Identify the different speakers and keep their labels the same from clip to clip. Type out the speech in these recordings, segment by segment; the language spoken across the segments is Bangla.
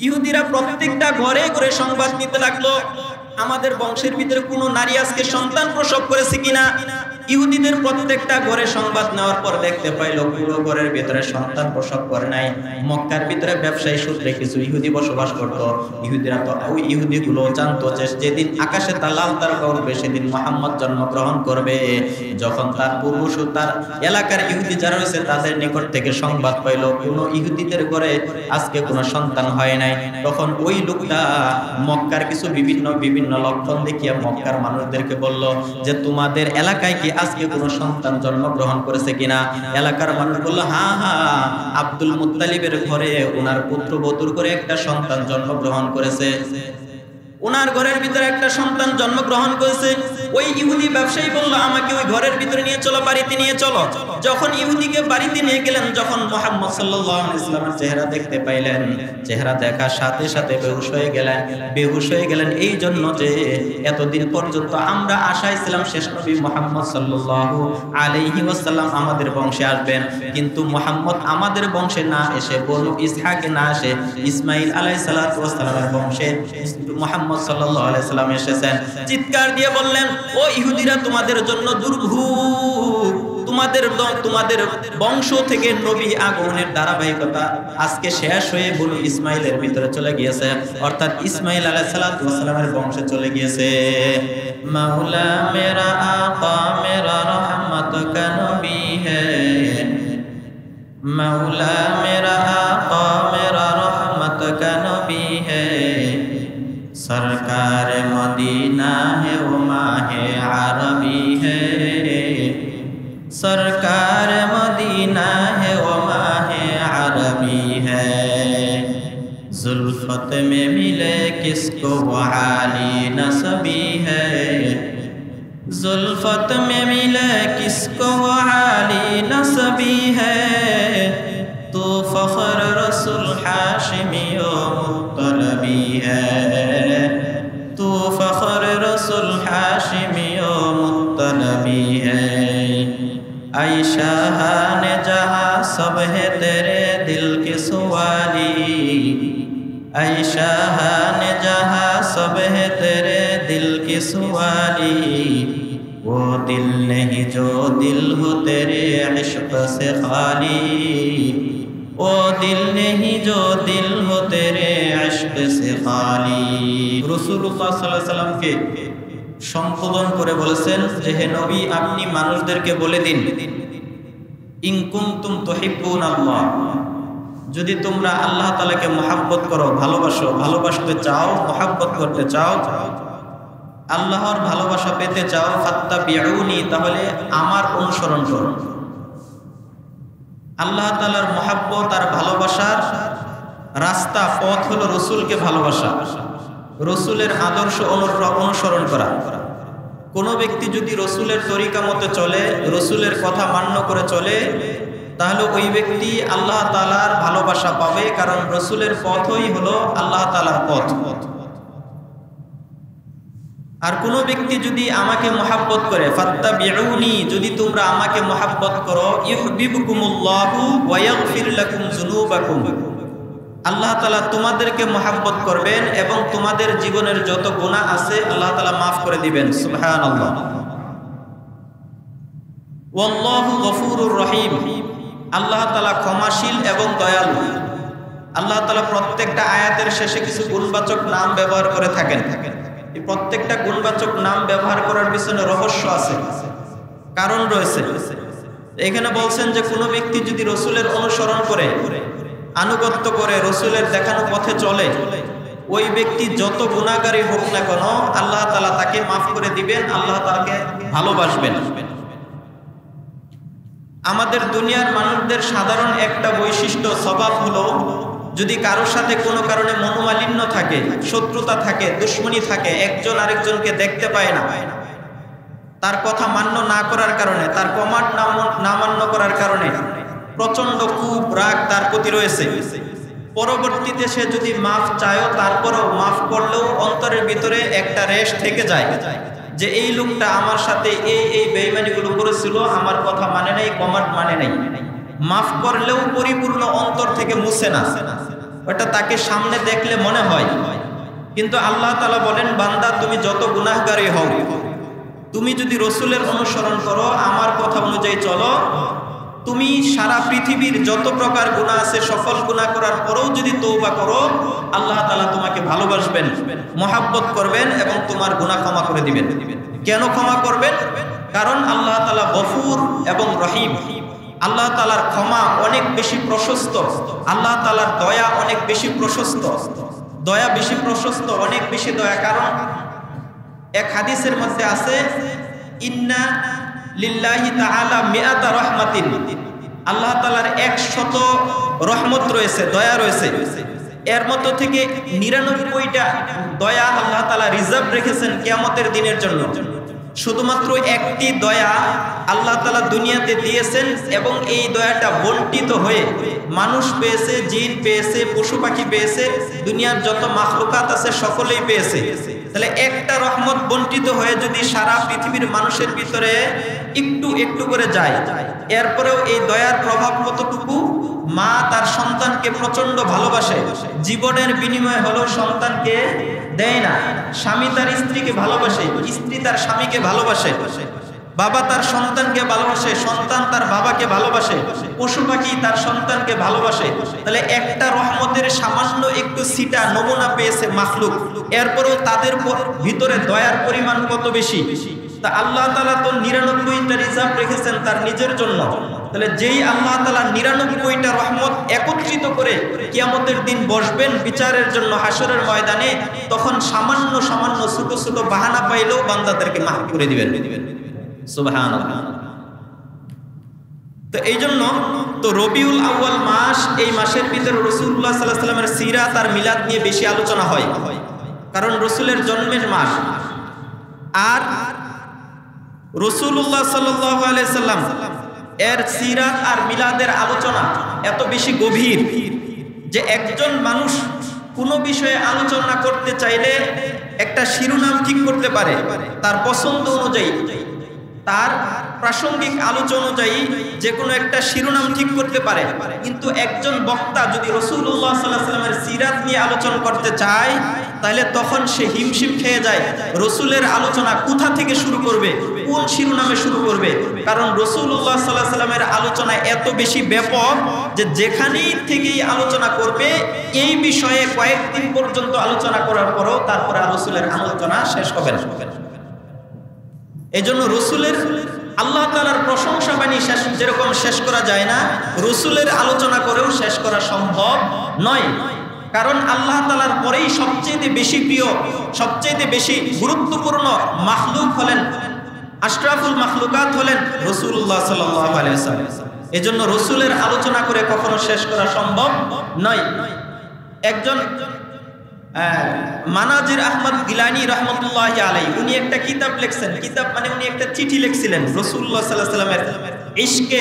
Speaker 1: ইহুদিরা প্রত্যেকটা ঘরে ঘরে সংবাদ নিতে লাগলো, আমাদের বংশের ভিতরে কোনো নারী আজকে সন্তান প্রসব করেছে কিনা। ইহুদিদের প্রত্যেকটা ঘরে সংবাদ নেওয়ার পর দেখতে পাইল পুরো ঘরের ভিতরে সন্তান প্রসব করে নাই। মক্কার ভিতরে ব্যবসায়ী সূত্রে কিছু ইহুদি বসবাস করত। ইহুদিরা তো ওই ইহুদিগুলো জানতো যে যেদিন আকাশে তার লাল তারকা উঠবে সেদিন মুহাম্মদ জন্মগ্রহণ করবে। যখন তার পূর্বশ তার এলাকার ইহুদি যারা রয়েছে তাদের নিকট থেকে সংবাদ পাইল কোনো ইহুদিদের ঘরে আজকে কোনো সন্তান হয় নাই, তখন ওই লোকটা মক্কার কিছু বিভিন্ন লক্ষণ দেখিয়ে মক্কার মানুষদেরকে বলল যে তোমাদের এলাকায় কি আজকে কোনো সন্তান জন্মগ্রহণ করেছে কিনা। এলাকার মানুষ বলল হ্যাঁ হ্যাঁ, আব্দুল মুত্তালিবের ঘরে ওনার পুত্রবধূর করে একটা সন্তান জন্মগ্রহণ করেছে, ওনার ঘরের ভিতরে একটা সন্তান জন্মগ্রহণ করেছে। ওই ইহুদি ব্যবসায়ী বলল আমাকে ওই ঘরের ভিতরে নিয়ে চলো, বাড়িতে নিয়ে চলো। যখন ইহুদিকে বাড়িতে নিয়ে গেলেন, যখন মুহাম্মদ সাল্লাল্লাহু আলাইহি ওয়াসাল্লামের চেহারা দেখতে পাইলেন, চেহারা দেখার সাথে সাথে বেহুশ হয়ে গেলেন। এই জন্য যে এতদিন পর্যন্ত আমরা আশায় ছিলাম শেষ নবী মুহাম্মদ সাল্লাল্লাহু আলাইহি ওয়াসাল্লাম আমাদের বংশে আসবেন, কিন্তু মুহাম্মদ আমাদের বংশে না এসে বনু ইসহাকে না এসে ইসমাঈল আলাইহিস সালাতু ওয়াস সালামের বংশে মুহাম্মদ সাল্লাল্লাহু আলাইহি ওয়াসাল্লাম এসেছেন। চিৎকার দিয়ে বললেন, ও ইহুদিরা, তোমাদের জন্য দুর্ভোগ, তোমাদের বংশ থেকে নবী আগমনের ধারাবাহিকতা আজকে শেষ হয়ে বনু ইসমাইলের ভিতরে চলে গিয়েছে, অর্থাৎ ইসমাইল আলাইহিস সালাতু ওয়াস সালামের বংশে চলে গিয়েছে। মাওলা মেরা আকা মেরা রহমত কা নবী হ্যায়, মাওলা মেরা আকা মেরা রহমত কা নবী হ্যায়, सरकार मदीना है वो माहे अरबी है, सरकार मदीना है वो माहे अरबी है, जुल्फत में मिले किसको वो आली नसबी है, जुल्फत में मिले किसको वो आली नसबी है, तो फख्र रसूल हाशिमी ओ मुत्तलबी है, तो फख्र रसूल हाशिमी ओ मुत्तलबी है, ऐ शाहान जहां सब है तेरे दिल के सवाली, ऐ शाहान जहां सब है तेरे दिल के सवाली, वो दिल नहीं जो दिल हो तेरे इश्क से खाली, वो दिल नहीं जो दिल हो तेरे इश्क से खाली। রাসূলুল্লাহ সাল্লাল্লাহু আলাইহি সাল্লামকে সম্বোধন করে বলেছেন যে হে নবী, আপনি মানুষদেরকে বলে দিন, ইন কুনতুম তুহিব্বুনাল্লাহ, যদি তোমরা আল্লাহ তাআলাকে মহব্বত করো, ভালোবাসতে চাও, মহব্বত করতে চাও, আল্লাহর ভালোবাসা পেতে চাও, ফাত্তাবিউনি, তাহলে আমার অনুসরণ করো। আল্লাহ তাআলার মহব্বত আর ভালোবাসার রাস্তা, পথ হলো রসুলকে ভালোবাসা, রসুলের আদর্শ অনুসরণ করা। কোনো ব্যক্তি যদি রসুলের তরিকা মতো চলে, রসুলের কথা মান্য করে চলে, তাহলে ওই ব্যক্তি আল্লাহ তাআলার ভালোবাসা পাবে, কারণ রসুলের পথই হলো আল্লাহ তাআলার পথ। আর কোন ব্যক্তি যদি আমাকে মহব্বত করে, ফাত্তাবিউনি, যদি তোমরা আমাকে মহব্বত করো, ইউহিব্বুকুমুল্লাহু ওয়া ইয়াগফির লাকুম যুনুবাকুম, আল্লাহ তাআলা তোমাদেরকে মহব্বত করবেন এবং তোমাদের জীবনের যত গুনাহ আছে আল্লাহ তাআলা মাফ করে দিবেন। সুবহানাল্লাহ। ওয়াল্লাহু গফুরুর রহিম, আল্লাহ তাআলা ক্ষমাশীল এবং দয়ালু। আল্লাহ তাআলা প্রত্যেকটা আয়াতের শেষে কিছু গুণবাচক নাম ব্যবহার করে থাকেন। এই প্রত্যেকটা গুণবাচক নাম ব্যবহার করার পিছনে রহস্য আছে, কারণ রয়েছে। এখানে বলছেন যে কোনো ব্যক্তি যদি রসুলের অনুসরণ করে, আনুগত্য করে, রসুলের দেখানো পথে চলে, ওই ব্যক্তি যত গুনাহগারী হোক না কেন আল্লাহ তাআলা তাকে মাফ করে দিবেন, আল্লাহ তাকে ভালোবাসবেন। আমাদের দুনিয়ার মানুষদের সাধারণ একটা বৈশিষ্ট্য, স্বভাব হলো, যদি কারোর সাথে কোনো কারণে মনোমালিন্য থাকে, শত্রুতা থাকে, দুশ্মনী থাকে, একজন আরেকজনকে দেখতে পায় না, তার কথা মান্য না করার কারণে, তার কমান্ড না মান্য করার কারণে প্রচন্ড খুব রাগ তার প্রতি রয়েছে। পরবর্তীতে সে যদি মাফ চায়ও, তারপরও মাফ করলেও অন্তরের ভিতরে একটা রেশ থেকে যায় যে এই লোকটা আমার সাথে এই বেঈমানিগুলো করেছিল, আমার কথা মানে নাই, কমান্ড মানে নাই। মাফ করলেও পরিপূর্ণ অন্তর থেকে মুছে না, ওটা তাকে সামনে দেখলে মনে হয়। কিন্তু আল্লাহ তাআলা বলেন, বান্দা তুমি যত গুনাহগারই হও, তুমি যদি রসুলের অনুসরণ করো, আমার কথা অনুযায়ী চলো, তুমি সারা পৃথিবীর যত প্রকার গুনাহ আছে সকল গুনাহ করার পরেও যদি তওবা করো, আল্লাহ তাআলা তোমাকে ভালোবাসবেন, মহাব্বত করবেন এবং তোমার গুনাহ ক্ষমা করে দিবেন। কেন ক্ষমা করবেন? কারণ আল্লাহ তাআলা গফুর এবং রহিম। আল্লাহ তাআলার ক্ষমা অনেক বেশি প্রশস্ত, আল্লাহ তাআলার দয়া অনেক বেশি প্রশস্ত। দয়া বেশি প্রশস্ত, অনেক বেশি দয়া। কারণ এক হাদিসের মধ্যে আছে, ইন্না লিল্লাহি তাআলা মিআতা রাহমাতিন, আল্লাহ তাআলার 100 রহমত রয়েছে, দয়া রয়েছে। এর মধ্যে থেকে 99টা দয়া আল্লাহ তাআলা রিজার্ভ রেখেছেন কিয়ামতের দিনের জন্য। শুধুমাত্র একটি দয়া আল্লাহ তাআলা দুনিয়াতে দিয়েছেন এবং এই দয়াটা বন্টিত হয়ে মানুষ পেয়েছে, জিন পেয়েছে, পশু পাখি পেয়েছে, দুনিয়ার যত মাখলুকাত আছে সকলেই পেয়েছে। তাহলে একটা রহমত বন্টিত হয়ে যদি সারা পৃথিবীর মানুষের ভিতরে একটু একটু করে যায়, এরপরেও এই দয়ার প্রভাব কতটুকু? মা তার সন্তানকে প্রচন্ড ভালোবাসে, জীবনের বিনিময়ে হলেও সন্তানকে দেয় না। স্বামী তার স্ত্রীকে ভালোবাসে, স্ত্রী তার স্বামীকে ভালোবাসে, বাবা তার সন্তানকে ভালোবাসে, সন্তান তার বাবাকে ভালোবাসে, পশু পাখি তার সন্তানকে ভালোবাসে। তাহলে একটা রহমতের সামান্য একটু সিটা নমুনা পেয়েছে মাখলুক, এরপরেও তাদের ভিতরে দয়ার পরিমাণ কত বেশি। তা আল্লাহ তাআলা তো 99টা রিজার্ভ রেখেছেন তার নিজের জন্য। তাহলে যেই আল্লাহ তাআলা 99টা রহমত একত্রিত করে কিয়ামতের দিন বসবেন বিচারের জন্য হাসরের ময়দানে, তখন সামান্য সামান্য ছোট ছোট বাহানা পাইলেও বান্দাদেরকে মাফ করে দিবেন। সুবহানাল্লাহ। তো এই জন্য তো রবিউল আউয়াল মাস, এই মাসের ভিতরে রাসূলুল্লাহ সাল্লাল্লাহু আলাইহি ওয়াসাল্লামের সিরাত আর মিলাদ নিয়ে বেশি আলোচনা হয়, কারণ রাসূলের জন্মের মাস। আর রাসূলুল্লাহ সাল্লাল্লাহু আলাইহি ওয়াসাল্লাম এর সিরাত আর মিলাদের আলোচনা এত বেশি গভীর যে একজন মানুষ কোনো বিষয়ে আলোচনা করতে চাইলে একটা শিরোনাম ঠিক করতে পারে তার পছন্দ অনুযায়ী, তার প্রাসঙ্গিক আলোচনা অনুযায়ী যে কোনো একটা শিরোনাম ঠিক করতে পারে। কিন্তু একজন বক্তা যদি রাসূলুল্লাহ সাল্লাল্লাহু আলাইহি ওয়াসাল্লামের সিরাত নিয়ে আলোচনা করতে চায়, তাহলে তখন সে হিমশিম খেয়ে যায় রসুলের আলোচনা কোথা থেকে শুরু করবে, কোন শিরোনামে শুরু করবে। কারণ রাসূলুল্লাহ সাল্লাল্লাহু আলাইহি ওয়াসাল্লামের আলোচনা এত বেশি ব্যাপক যে যেখানেই থেকেই আলোচনা করবে এই বিষয়ে কয়েকদিন পর্যন্ত আলোচনা করার পরেও তারপরে রাসূলের আলোচনা শেষ হবে না। এই জন্য রসুলের আল্লাহ তাআলার প্রশংসা বাণী যেরকম শেষ করা যায় না, রসুলের আলোচনা করেও শেষ করা সম্ভব নয়। কারণ আল্লাহ তাআলার পরেই সবচেয়ে বেশি প্রিয়, সবচেয়ে বেশি গুরুত্বপূর্ণ মাখলুক হলেন, আশরাফুল মাখলুকাত হলেন রাসূলুল্লাহ সাল্লাল্লাহু আলাইহি ওয়াসাল্লাম। এজন্য রসুলের আলোচনা করে কখনো শেষ করা সম্ভব নয়। একজন মানাজির আহমদ গিলানী রহমতুল্লাহি আলাইহি, উনি একটা কিতাব লিখছেন। কিতাব মানে উনি একটা চিঠি লিখছিলেন রাসূলুল্লাহ সাল্লাল্লাহু আলাইহি ওয়াসাল্লামের ইশকে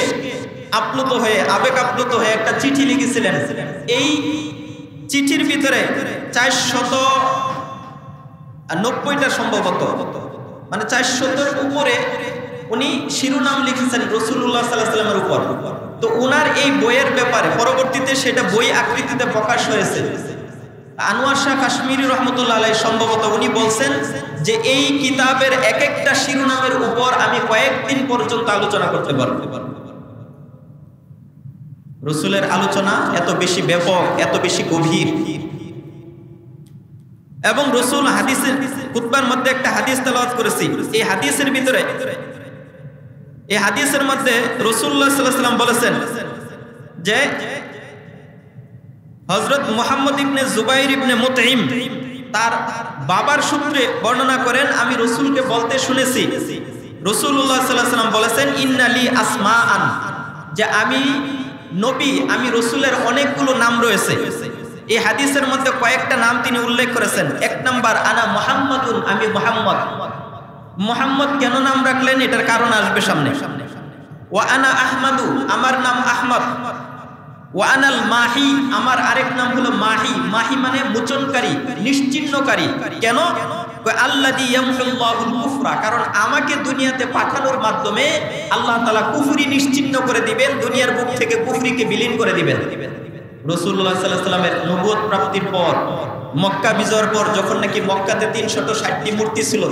Speaker 1: আপ্লুত হয়ে, আবেগ আপ্লুত হয়ে একটা চিঠি লিখেছিলেন। এই চিঠির ভিতরে 490টা সম্ভবত, মানে 400-এর উপরে উনি শিরোনাম লিখেছেন রাসূলুল্লাহ সাল্লাল্লাহু আলাইহি ওয়াসাল্লামের উপর। তো ওনার এই বইয়ের ব্যাপারে পরবর্তীতে সেটা বই আকৃতিতে প্রকাশ হয়েছে। আনোয়ার শাহ কাশ্মীরি রহমতুল্লাহ আলাইহি সম্ভবত উনি বলছেন যে এই কিতাবের এক একটা শিরোনামের উপর আমি কয়েকদিন পর্যন্ত আলোচনা করতে পারবো। রাসূলের আলোচনা এত বেশি ব্যাপক, এত বেশি গভীর। এবং রাসূল হাদিসের খুতবার মধ্যে একটা হাদিস তেলাওয়াত করেছি। এই হাদিসের ভিতরে, এই হাদিসের মধ্যে রাসূলুল্লাহ সাল্লাল্লাহু আলাইহি ওয়াসাল্লাম বলেছেন যে হযরত মুহাম্মদ ইবনে জুবাইর ইবনে মুতঈম তার বাবার সূত্রে বর্ণনা করেন, আমি রাসূলকে বলতে শুনেছি, রাসূলুল্লাহ সাল্লাল্লাহু আলাইহি ওয়াসাল্লাম বলেছেন ইন্নালি আসমাআন, যে আমি নবী, আমি রাসূলের অনেকগুলো নাম রয়েছে। এই হাদিসের মধ্যে কয়েকটা নাম তিনি উল্লেখ করেছেন। এক নাম্বার আনা মুহাম্মাদুন, আমি মুহাম্মদ। মুহাম্মদ কেন নাম রাখলেন এটার কারণ আসবে সামনে। ওয়া আনা আহমাদু, আমার নাম আহমদ। ওয়া আনাল মাহি, আমার আরেক নাম হলো মাহি। মাহি মানে মোচনকারী, নিশ্চিহ্নকারী। কেন? আল্লাযী ইয়ামহুল্লাহুল কুফরা, কারণ আমাকে দুনিয়াতে পাঠানোর মাধ্যমে আল্লাহ তাআলা কুফরি নিশ্চিহ্ন করে দিবেন, দুনিয়ার বুক থেকে কুফরিকে বিলীন করে দিবেন। রাসূলুল্লাহ সাল্লাল্লাহু আলাইহি ওয়াসাল্লামের নবুয়ত প্রাপ্তির পর মক্কা বিজয়ের পর যখন নাকি মক্কাতে ৩৬০টি মূর্তি ছিল,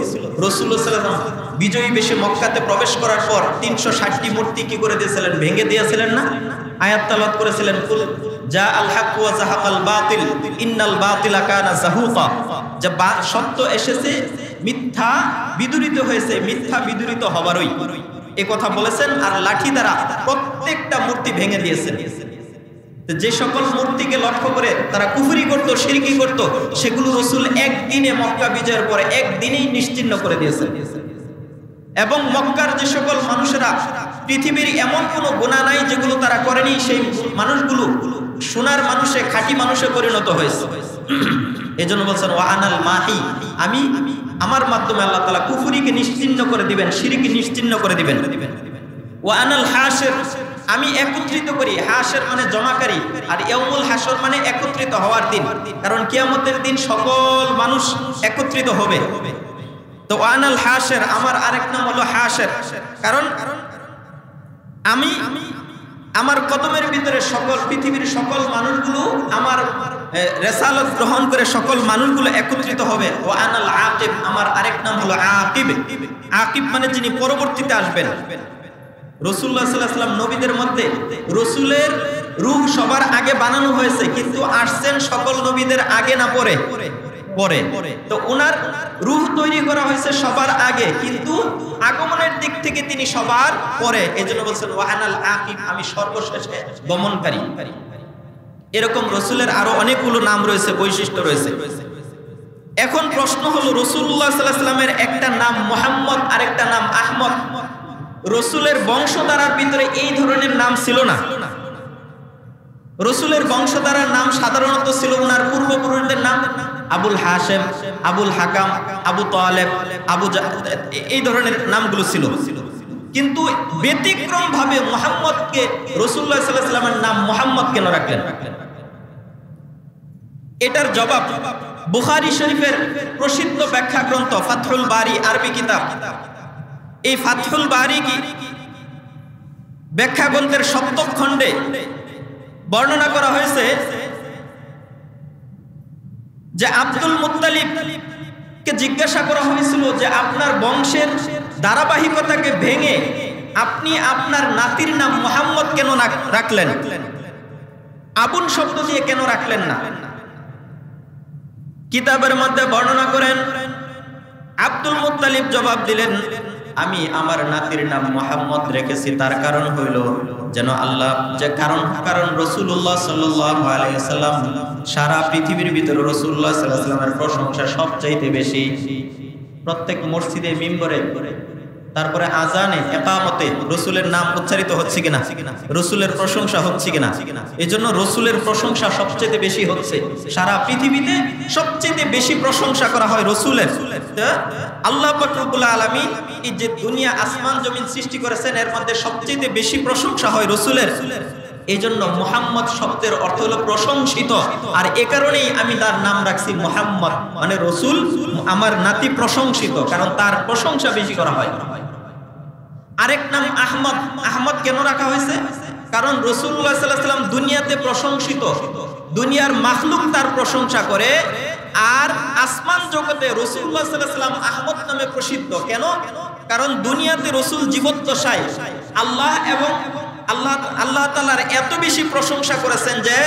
Speaker 1: রাসূলুল্লাহ সাল্লাল্লাহু আলাইহি ওয়াসাল্লাম বিজয়ী বেশে মক্কাতে প্রবেশ করার পর ৩৬০টি মূর্তি কি করে দিয়েছিলেন? ভেঙে দিয়েছিলেন না? আয়াত তেলাওয়াত করেছিলেন, কুল জা আল হক ওয়া যাহাকাল বাতিল ইন্নাল বাতিলা কানা যাহুকা, যে সত্য এসেছে, মিথ্যা বিদূরিত হয়েছে, মিথ্যা বিদূরিত হবারই এই কথা বলেছেন। আর লাঠি দ্বারা প্রত্যেকটা মূর্তি ভেঙে দিয়েছেন। যে সকল মূর্তিকে লক্ষ্য করে তারা কুফরি করত, শিরকি করত, সেগুলো রাসূল একদিনে মক্কা বিজয়ের পরে একদিনেই নিশ্চিহ্ন করে দিয়েছেন। এবং মক্কার যে সকল মানুষেরা, পৃথিবীর এমন কোনো গুনাহ নাই যেগুলো তারা করেনি, সেই মানুষগুলো সোনার মানুষে, খাঁটি মানুষে পরিণত হয়েছে। এজন্য বলছেন ওয়া আনাল মাহি, আমি আমার মাধ্যমে আল্লাহ তাআলা কুফরিকে নিশ্চিহ্ন করে দিবেন, শিরকি নিশ্চিহ্ন করে দিবেন। ওয়া আনাল হাশির, আমি একত্রিত করি। হাশির মানে জমাকারী, আর ইয়াউমুল হাশর মানে একত্রিত হওয়ার দিন, কারণ কিয়ামতের দিন সকল মানুষ একত্রিত হবে। তো ওয়া আনাল হাশির, আমার আরেক নাম হলো হাশির, কারণ আমি আমার কদমের ভিতরে সকল পৃথিবীর সকল মানুষগুলো আমার রিসালাত গ্রহণ করে সকল মানুষগুলো একত্রিত হবে। ওয়া আনাল আকিব, আমার আরেক নাম হলো আকিব। আকিব মানে যিনি পরবর্তীতে আসবেন। রাসূলুল্লাহ সাল্লাল্লাহু আলাইহি ওয়াসাল্লাম নবীদের মধ্যে রাসূলের রূহ সবার আগে বানানো হয়েছে, কিন্তু আসছেন সকল নবীদের আগে না পরে? পরে। তো ওনার রূহ তৈরি করা হয়েছে সবার আগে, কিন্তু আগমনের দিক থেকে তিনি সবার পরে। এজন্য বলছেন ওয়া আনাল আকিব, আমি সর্বশেষে গমনকারী। এরকম রাসূলের আরো অনেকগুলো নাম রয়েছে, বৈশিষ্ট্য রয়েছে। এখন প্রশ্ন হলো, রাসূলুল্লাহ সাল্লাল্লাহু আলাইহি ওয়াসাল্লামের একটা নাম মুহাম্মদ, আরেকটা নাম আহমদ। রাসূলের বংশধারার ভিতরে এই ধরনের নাম ছিল না। রাসূলের বংশধারার নাম সাধারণত ছিল ওনার পূর্বপুরুষদের নাম, আবুল হাশেম, আবুল হাকাম, আবু তালেব, এই ধরনের নামগুলো ছিল। কিন্তু ব্যতিক্রম ভাবে মুহাম্মদকে, রাসূলুল্লাহ সাল্লাল্লাহু আলাইহি ওয়াসাল্লামের নাম মুহাম্মদ কেন রাখলেন? এটার জবাব বুখারী শরীফের প্রসিদ্ধ ব্যাখ্যা গ্রন্থ ফাতহুল বারী, আরবি কিতাব। এই ফাতহুল বারী কি ব্যাখ্যা গ্রন্থের ৭ম খণ্ডে বর্ণনা করা হয়েছে যে আব্দুল মুত্তালিবকে জিজ্ঞাসা করা হয়েছিল যে আপনার বংশের ধারাবাহিকতাকে ভেঙে আপনি আপনার নাতির নাম মুহাম্মদ কেন রাখলেন, আবুল শব্দ দিয়ে কেন রাখলেন না? কিতাবের মধ্যে বর্ণনা করেন আব্দুল মুত্তালিব জবাব দিলেন, আমি আমার নাতির নাম মুহাম্মদ রেখেছি তার কারণ হইল যেন আল্লাহ, যে কারণ রাসূলুল্লাহ সাল্লাল্লাহু আলাইহি ওয়াসাল্লাম সারা পৃথিবীর ভিতরে রাসূলুল্লাহ সাল্লাল্লাহু আলাইহি ওয়াসাল্লামের প্রশংসা সবচাইতে বেশি। প্রত্যেক মসজিদে মিম্বরে, তারপরে আজানে, ইকামতে রাসূলের নাম উচ্চারিত হচ্ছে কিনা, রাসূলের প্রশংসা হচ্ছে কিনা। এজন্য রাসূলের প্রশংসা সবচেয়ে বেশি হচ্ছে। সারা পৃথিবীতে সবচেয়ে বেশি প্রশংসা করা হয় রাসূলের। আল্লাহ পাক রব্বুল আলামিন এই যে দুনিয়া আসমান জমিন সৃষ্টি করেছেন, এর মধ্যে সবচেয়ে বেশি প্রশংসা হয় রাসূলের। এইজন্য মুহাম্মদ শব্দের অর্থ হলো প্রশংসিত, আর এ কারণেই আমি তার নাম রাখছি মুহাম্মদ, মানে রাসূল আমার নাতি প্রশংসিত, কারণ তার প্রশংসা বেশি করা হয়। আরেক নাম আহমদ। আহমদ কেন রাখা হয়েছে? কারণ রাসূলুল্লাহ সাল্লাল্লাহু আলাইহি ওয়াসাল্লাম দুনিয়াতে প্রশংসিত, দুনিয়ার মাখলুক তার প্রশংসা করে, আর আসমান জগতে রাসূলুল্লাহ সাল্লাল্লাহু আলাইহি ওয়াসাল্লাম আহমদ নামে প্রসিদ্ধ। কেন? কারণ দুনিয়াতে রাসূল জীবদ্দশায় আল্লাহ এবং আল্লাহ তাআলার এত বেশি প্রশংসা করেছেন যে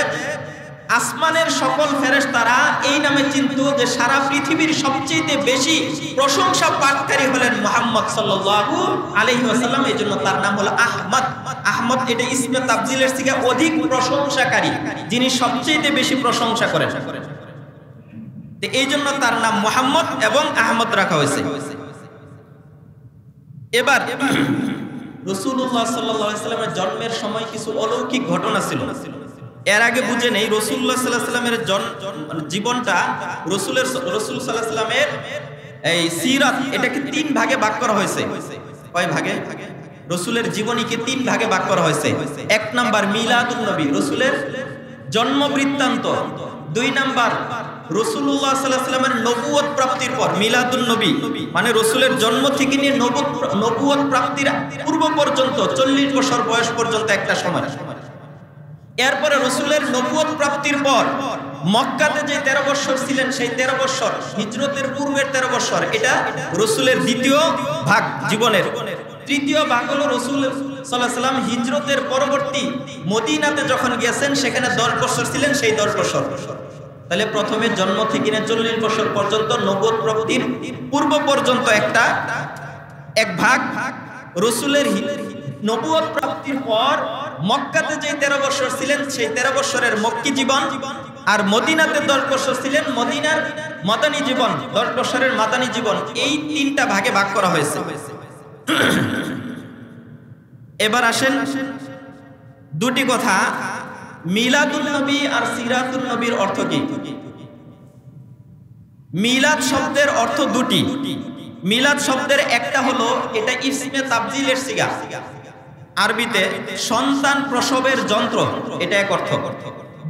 Speaker 1: আসমানের সকল ফেরেশতারা এই নামে চিনতো যে সারা পৃথিবীর সবচেয়ে বেশি প্রশংসা পাঠকারী হলেন মুহাম্মদ সাল্লাল্লাহু আলাইহি ওয়াসাল্লাম। এইজন্য তার নাম হলো আহমদ। আহমদ এটা ইসমে তাফজিলের থেকে অধিক প্রশংসাকারী, যিনি সবচেয়ে বেশি প্রশংসা করেন। এই জন্য তার নাম মুহাম্মদ এবং আহমদ রাখা হয়েছে। এবার রাসূলুল্লাহ সাল্লাল্লাহু আলাইহি ওয়াসাল্লামের জন্মের সময় কিছু অলৌকিক ঘটনা ছিল। এর আগে বুঝে নেই রাসূলুল্লাহ সাল্লাল্লাহু আলাইহি ওয়াসাল্লামের জীবনটা, রাসূল সাল্লাল্লাহু আলাইহি ওয়াসাল্লামের এই সিরাত, এটাকে 3 ভাগে ভাগ করা হয়েছে। কয় ভাগে? রাসূলের জীবনীকে 3 ভাগে ভাগ করা হয়েছে। 1 নাম্বার মিলাদুন নবী, রাসূলের জন্ম বৃত্তান্ত। 2 নাম্বার রাসূলুল্লাহ সাল্লাল্লাহু আলাইহি ওয়াসাল্লামের নবুয়ত প্রাপ্তির পর, মিলাদুন নবী মানে রাসূলের জন্ম থেকে নিয়ে নবুয়ত প্রাপ্তির পূর্ব পর্যন্ত 40 বছর বয়স পর্যন্ত একটা সময়। এরপরে রসুলের নবুয়ত প্রাপ্তির পর মক্কাতে যে 13 বছর ছিলেন, সেই 13 বছর হিজরতের পূর্বের 13 বছর, এটা রসুলের দ্বিতীয় ভাগ জীবনের। তৃতীয় ভাগ হলো রসুল সাল্লাল্লাহু আলাইহি ওয়াসাল্লাম হিজরতের পরবর্তী মদিনাতে যখন গিয়েছেন, সেখানে 10 বছর ছিলেন, সেই 10 বছর। তাহলে প্রথমে জন্ম থেকে 40 বছর পর্যন্ত নবুয়ত প্রাপ্তির পূর্ব পর্যন্ত এক ভাগ, রসুলের নবুয়ত প্রাপ্তির পর মক্কাতে যে 13 বছর ছিলেন, সেই 13 বছরের মক্কি জীবন, আর মদিনাতে 10 বছর ছিলেন, মদিনার মাদানী জীবন, 10 বছরের মাদানী জীবন। এই 3টা ভাগে ভাগ করা হয়েছে। এবার আসেন দুটি কথা, মিলাদুন নবী আর সিরাতুন নবীর অর্থ কি? মিলাদ শব্দের অর্থ দুটি। মিলাদ শব্দের একটা হলো, এটা ইসমে তাবজিলের সিগা, আরবিতে সন্তান প্রসবের যন্ত্র, এটা এক অর্থ।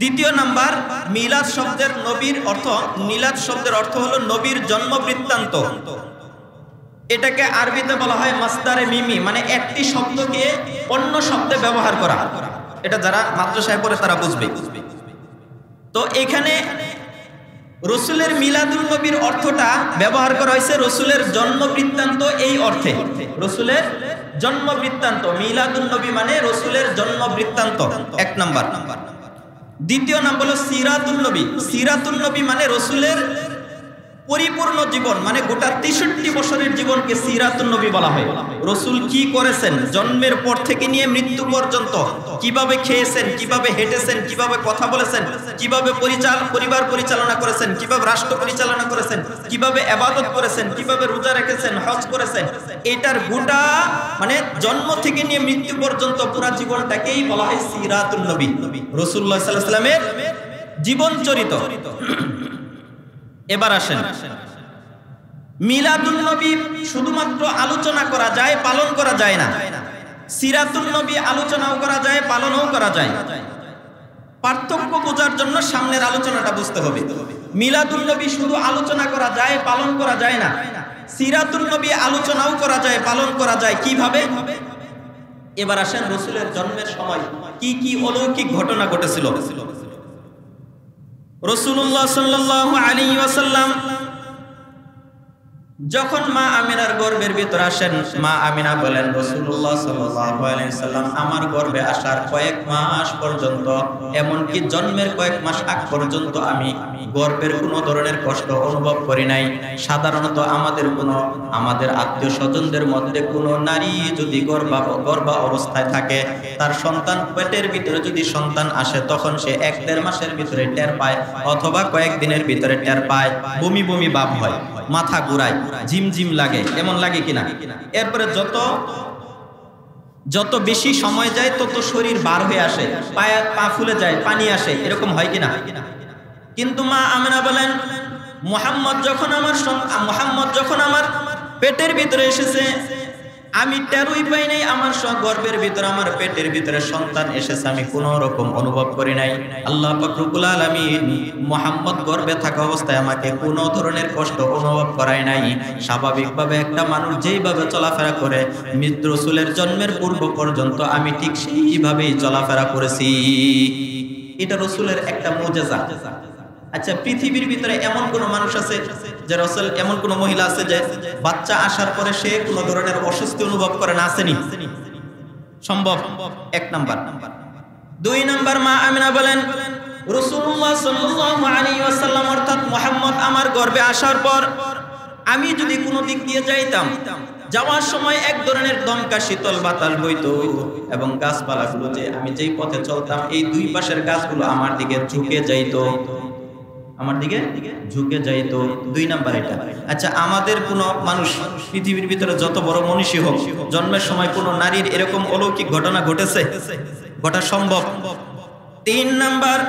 Speaker 1: দ্বিতীয় নাম্বার, মিলাদ শব্দের নবীর অর্থ, মিলাদ শব্দের অর্থ হলো নবীর জন্ম বৃত্তান্ত। এটাকে আরবিতে বলা হয় মাসদারে মিমি, মানে একটি শব্দকে অন্য শব্দে ব্যবহার করা। এটা যারা মাদ্রাসায় পড়ে তারা বুঝবে। তো এখানে রসুলের মিলাদুল নবীর অর্থটা ব্যবহার করা হয়েছে রসুলের জন্ম বৃত্তান্ত, এই অর্থে। রসুলের জন্ম বৃত্তান্ত, মিলাদুল নবী মানে রসুলের জন্ম বৃত্তান্ত, এক নাম্বার। দ্বিতীয় নাম হলো সিরাতুল নবী। সিরাতুল নবী মানে রসুলের পরিপূর্ণ জীবন, মানে গোটা 63 বছরের জীবনকে সিরাতুন নবী বলা হয়। রসুল কি করেছেন জন্মের পর থেকে নিয়ে মৃত্যু পর্যন্ত, কিভাবে খেয়েছেন, কিভাবে হেঁটেছেন, কিভাবে কথা বলেছেন, কিভাবে পরিবার পরিচালনা করেছেন, কিভাবে রাষ্ট্র পরিচালনা করেছেন, কিভাবে ইবাদত করেছেন, কিভাবে রোজা রেখেছেন, হজ করেছেন, এটার গোটা মানে জন্ম থেকে নিয়ে মৃত্যু পর্যন্ত পুরো জীবনটাকেই বলা হয় সিরাতুন নবী, রাসূলুল্লাহ সাল্লাল্লাহু আলাইহি ওয়াসাল্লামের জীবন চরিত। এবার আসেন, মিলাদুন নবী শুধুমাত্র আলোচনা করা যায়, পালন করা যায় না। সিরাতুন নবী আলোচনাও করা যায়, পালনও করা যায়। পার্থক্য বোঝার জন্য সামনের আলোচনাটা বুঝতে হবে। মিলাদুন নবী শুধু আলোচনা করা যায়, পালন করা যায় না। সিরাতুন নবী আলোচনাও করা যায়, পালন করা যায়। কিভাবে? এবার আসেন, রাসূলের জন্মের সময় কি কি অলৌকিক ঘটনা ঘটেছিল। রাসূলুল্লাহ সাল্লাল্লাহু আলাইহি ওয়াসাল্লাম যখন মা আমিনার গর্ভের ভিতর আসেন, মা আমিনা বলেন, রাসূলুল্লাহ সাল্লাল্লাহু আলাইহি ওয়াসাল্লাম আমার গর্ভে আসার কয়েক মাস পর্যন্ত, এমনকি জন্মের কয়েক মাস আগ পর্যন্ত আমি গর্ভের কোনো ধরনের কষ্ট অনুভব করি নাই। সাধারণত আমাদের আত্মীয় স্বজনদের মধ্যে কোনো নারী যদি গর্ভা অবস্থায় থাকে, তার সন্তান পেটের ভিতরে যদি সন্তান আসে, তখন সে 1-1.5 মাসের ভিতরে টের পায়, অথবা কয়েকদিনের ভিতরে টের পায়। বমি বমি ভাব হয়, মাথা ঘুরায়, ঝিমঝিম লাগে, এমন লাগে কিনা। এরপরে যত বেশি সময় যায় তত শরীর বার হয়ে আসে, পা ফুলে যায়, পানি আসে, এরকম হয় কিনা। কিন্তু মা আমিনা বলেন, মুহাম্মদ যখন আমার পেটের ভিতরে এসেছে, আমি টেরই পাই নাই আমার গর্ভের ভিতরে, আমার পেটের ভিতরে সন্তান এসেছে, আমি কোনো রকম অনুভব করি নাই। আল্লাহ পাক রব্বুল আলামিন মুহাম্মদ গর্ভে থাকা অবস্থায় আমাকে কোনো ধরনের কষ্ট অনুভব করায় নাই। স্বাভাবিকভাবে একটা মানুষ যেইভাবে চলাফেরা করে রাসূলের জন্মের পূর্ব পর্যন্ত আমি ঠিক সেইভাবেই চলাফেরা করেছি। এটা রাসূলের একটা মুজিজা। আচ্ছা, পৃথিবীর ভিতরে এমন কোন মানুষ আছে যে রাসূল, এমন কোন মহিলা আছে যে বাচ্চা আসার পরে সে কোন ধরনের অস্বস্তি অনুভব করে না? আসেনি? সম্ভব, এক নাম্বার। 2 নাম্বার, মা আমিনা বলেন, রাসূলুল্লাহ সাল্লাল্লাহু আলাইহি ওয়াসাল্লাম অর্থাৎ মুহাম্মদ আমার গর্ভে আসার পর আমি যদি কোনো দিক দিয়ে যাইতাম, যাওয়ার সময় এক ধরনের দমকা শীতল বাতাস বইতো, এবং গাছপালাগুলো আমি যেই পথে চলতাম, এই 2 পাশের গাছগুলো আমার দিকে ঝুঁকে যাইতো, আমার দিকে ঝুঁকে যাইতো। 2 নাম্বার এটা। আচ্ছা, আমাদের কোনো মানুষ পৃথিবীর ভিতরে যত বড় মনীষী হোক, জন্মের সময় কোনো নারীর এরকম অলৌকিক ঘটনা ঘটেছে? ঘটা সম্ভব। 3 নাম্বার,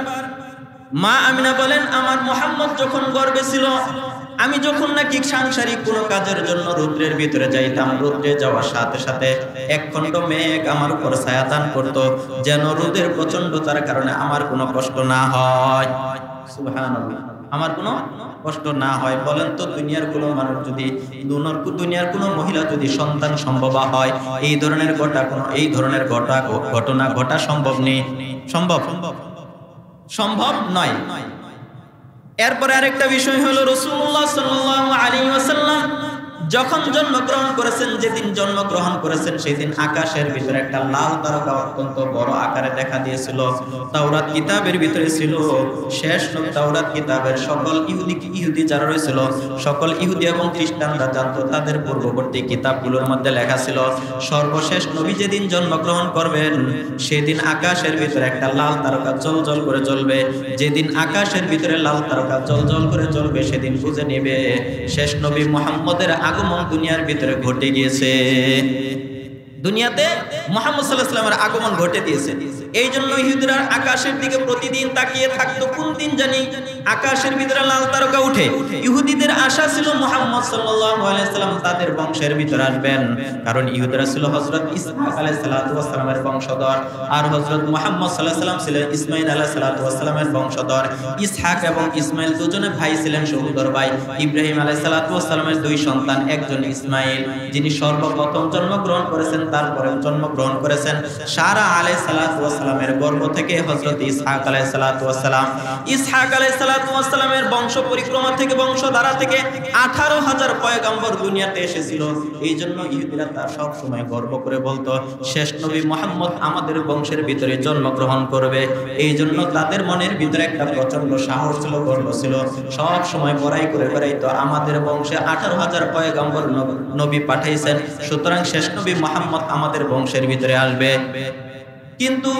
Speaker 1: মা আমিনা বলেন, আমার মুহাম্মদ যখন গর্ভে ছিল, আমি যখন নাকি সাংসারিক কোনো কাজের জন্য রৌদ্রের ভিতরে যাইতাম, রৌদ্রে যাওয়ার সাথে সাথে একখণ্ড মেঘ আমার উপর ছায়া দান করত, যেন রোদের প্রচন্ডতার কারণে আমার কোনো কষ্ট না হয়। সুবহানাল্লাহ, আমার কোনো কষ্ট না হয়? বলেন তো, দুনিয়ার কোনো মানুষ যদি, দুনিয়ার কোনো মহিলা যদি সন্তান সম্ভব হয়, এই ধরনের ঘটনা ঘটা সম্ভব নেই? সম্ভব নয়। এরপরে আরেকটা বিষয় হলো, রাসূলুল্লাহ সাল্লাল্লাহু আলাইহি ওয়াসাল্লাম যখন জন্মগ্রহণ করেছেন, যেদিন জন্মগ্রহণ করেছেন সেদিন আকাশের ভিতরে একটা লাল তারকা অত্যন্ত বড় আকারে দেখা দিয়েছিল। তাওরাত কিতাবের ভিতরে ছিল, শেষ তাওরাত কিতাবের সকল ইহুদি যারা রয়েছিল, সকল ইহুদি এবং খ্রিস্টানরা জানতো, তাদের পূর্ববর্তী কিতাবগুলোর মধ্যে লেখা ছিল, সর্বশেষ নবী যেদিন জন্মগ্রহণ করবেন সেদিন আকাশের ভিতরে একটা লাল তারকা জ্বলজ্বল করে জ্বলবে। যেদিন আকাশের ভিতরে লাল তারকা জ্বলজ্বল করে জ্বলবে সেদিন বুঝে নেবে শেষ নবী মুহাম্মদের আগমন দুনিয়ার ভিতরে ঘটে গিয়েছে। দুনিয়াতে মুহাম্মদ সাল্লাল্লাহু আলাইহি ওয়াসাল্লামের আগমন ঘটে দিয়েছে। এই জন্য ইহুদিরা আকাশের দিকে প্রতিদিন তাকিয়ে থাকতো, কোন দিন জানি আকাশের ভিতরে লাল তারকা উঠে। ইহুদিদের আশা ছিল মুহাম্মদ সাল্লাল্লাহু আলাইহি ওয়াসাল্লাম তাদের বংশের ভিতরে আসবেন, কারণ ইহুদিরা ছিল হযরত ইসহাক আলাইহিস সালাতু ওয়াস সালামের বংশধর, আর হযরত মুহাম্মদ সাল্লাল্লাহু আলাইহি ওয়াসাল্লাম ছিলেন ইসমাঈল আলাইহিস সালাতু ওয়াস সালামের বংশধর। ইসহাক এবং ইসমাঈল দুজনে ভাই ছিলেন, সহোদর ভাই। ইব্রাহিম আলাইহিস সালাতু ওয়াস সালামের দুই সন্তান, একজন ইসমাঈল যিনি সর্বপ্রথম জন্মগ্রহণ করেছেন, তারপরে জন্মগ্রহণ করেছেন সারা আলাইহিস সালাতু ওয়াস সালামের গর্ভ থেকে হযরত ইসহাক আলাইহিস সালাতু ওয়াস সালাম। ইসহাক আলাইহিস সালাতু ওয়াস সালামের বংশ পরিক্রমা থেকে, বংশধারা থেকে 18,000 পয়গম্বর দুনিয়াতে এসেছিল। এই জন্য ইহুদিরা তার সব সময় গর্ব করে বলতো, শেষ নবী মুহাম্মদ আমাদের বংশের ভিতরে জন্মগ্রহণ করবে। এই জন্য তাদের মনের ভিতরে একটা প্রচন্ড সাহস ছিল, গর্ব ছিল, সব সময় বড়াই করে বেড়াইতো, আমাদের বংশে 18,000 পয়গম্বর নবী পাঠাইছেন, সুতরাং শেষ নবী মুহাম্মদ আমাদের বংশের ভিতরে আসবে। কিন্তু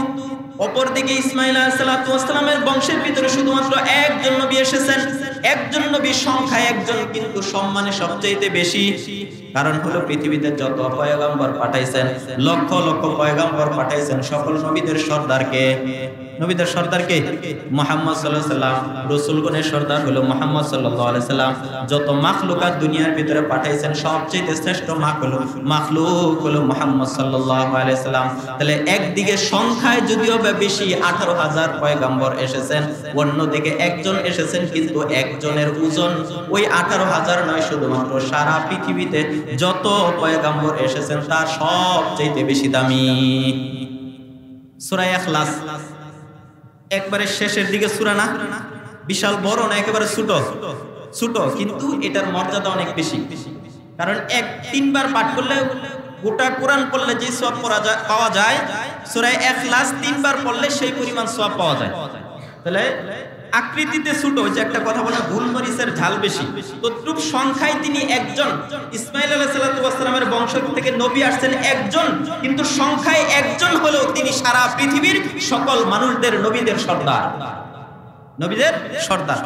Speaker 1: অপরদিকে ইসমাঈল আলাইহিস সালাতু ওয়াস সালামের বংশের ভিতরে শুধুমাত্র একজন নবী এসেছেন। একজন নবী সংখ্যায় একজন, কিন্তু সম্মানে সবচেয়ে বেশি। কারণ হলো পৃথিবীতে যত পয়গম্বর পাঠাইছেন, লক্ষ লক্ষ পয়গম্বর পাঠাইছেন, সকল নবীদের সর্দারকে, নবীদের সর্দারকে মুহাম্মদ সাল্লাল্লাহু আলাইহি সাল্লাম। রাসূলগণের সর্দার হলো মুহাম্মদ সাল্লাল্লাহু আলাইহি সাল্লাম। যত মাখলুকাত দুনিয়ার ভিতরে পাঠাইছেন, সবচেয়ে শ্রেষ্ঠ মাখলুক হলো মুহাম্মদ সাল্লাল্লাহু আলাইহি সাল্লাম। তাহলে একদিকে সংখ্যায় যদিও বেশি 18,000 পয়গম্বর এসেছেন, অন্যদিকে একজন এসেছেন, কিন্তু একজনের ওজন ওই 18,000 নয়, শুধুমাত্র সারা পৃথিবীতে যত পয়গম্বর এসেছেন তার সবচেয়ে বেশি দামি। সূরা ইখলাস একবারে শেষের দিকে সূরা না, বিশাল বড় না, একেবারে ছোট, কিন্তু এটার মর্যাদা অনেক বেশি। কারণ 3বার পাঠ করলে, গোটা কোরআন পড়লে যে সওয়াব পাওয়া যায়, সূরা ইখলাস 3বার পড়লে সেই পরিমাণ সওয়াব পাওয়া যায়। তাহলে আকৃতিতে ছোট, যে একটা কথা বলে গোলমরিচের ঝাল বেশি, তদ্রূপ সংখ্যায় তিনি একজন। ইসমাঈল আলাইহিস সালাতু ওয়াস সালামের বংশ থেকে নবী আসছেন একজন, কিন্তু সংখ্যায় একজন হলেও তিনি সারা পৃথিবীর সকল মানুষদের, নবীদের সর্দার, নবীদের সর্দার।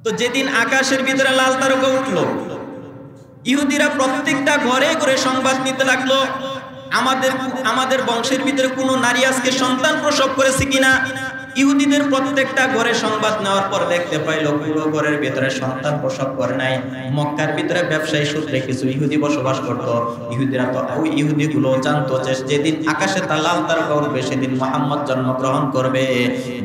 Speaker 1: তো যেদিন আকাশের ভিতরে লাল তারকা উঠলো, ইহুদিরা প্রত্যেকটা ঘরে ঘরে সংবাদ নিতে লাগলো, আমাদের বংশের ভিতরে কোনো নারী আজকে সন্তান প্রসব করেছে কিনা। ইহুদিদের প্রত্যেকটা ঘরে সংবাদ নেওয়ার পর দেখতে পাইল পুরো ঘরের ভিতরে সন্তান প্রসব করে নাই। মক্কার ভিতরে ব্যবসায়ী সূত্রে কিছু ইহুদি বসবাস করত। ইহুদিরা তো, ওই ইহুদিগুলো জানতো যে যেদিন আকাশে তার লাল তারকা উঠবে সেদিন মুহাম্মদ জন্মগ্রহণ করবে।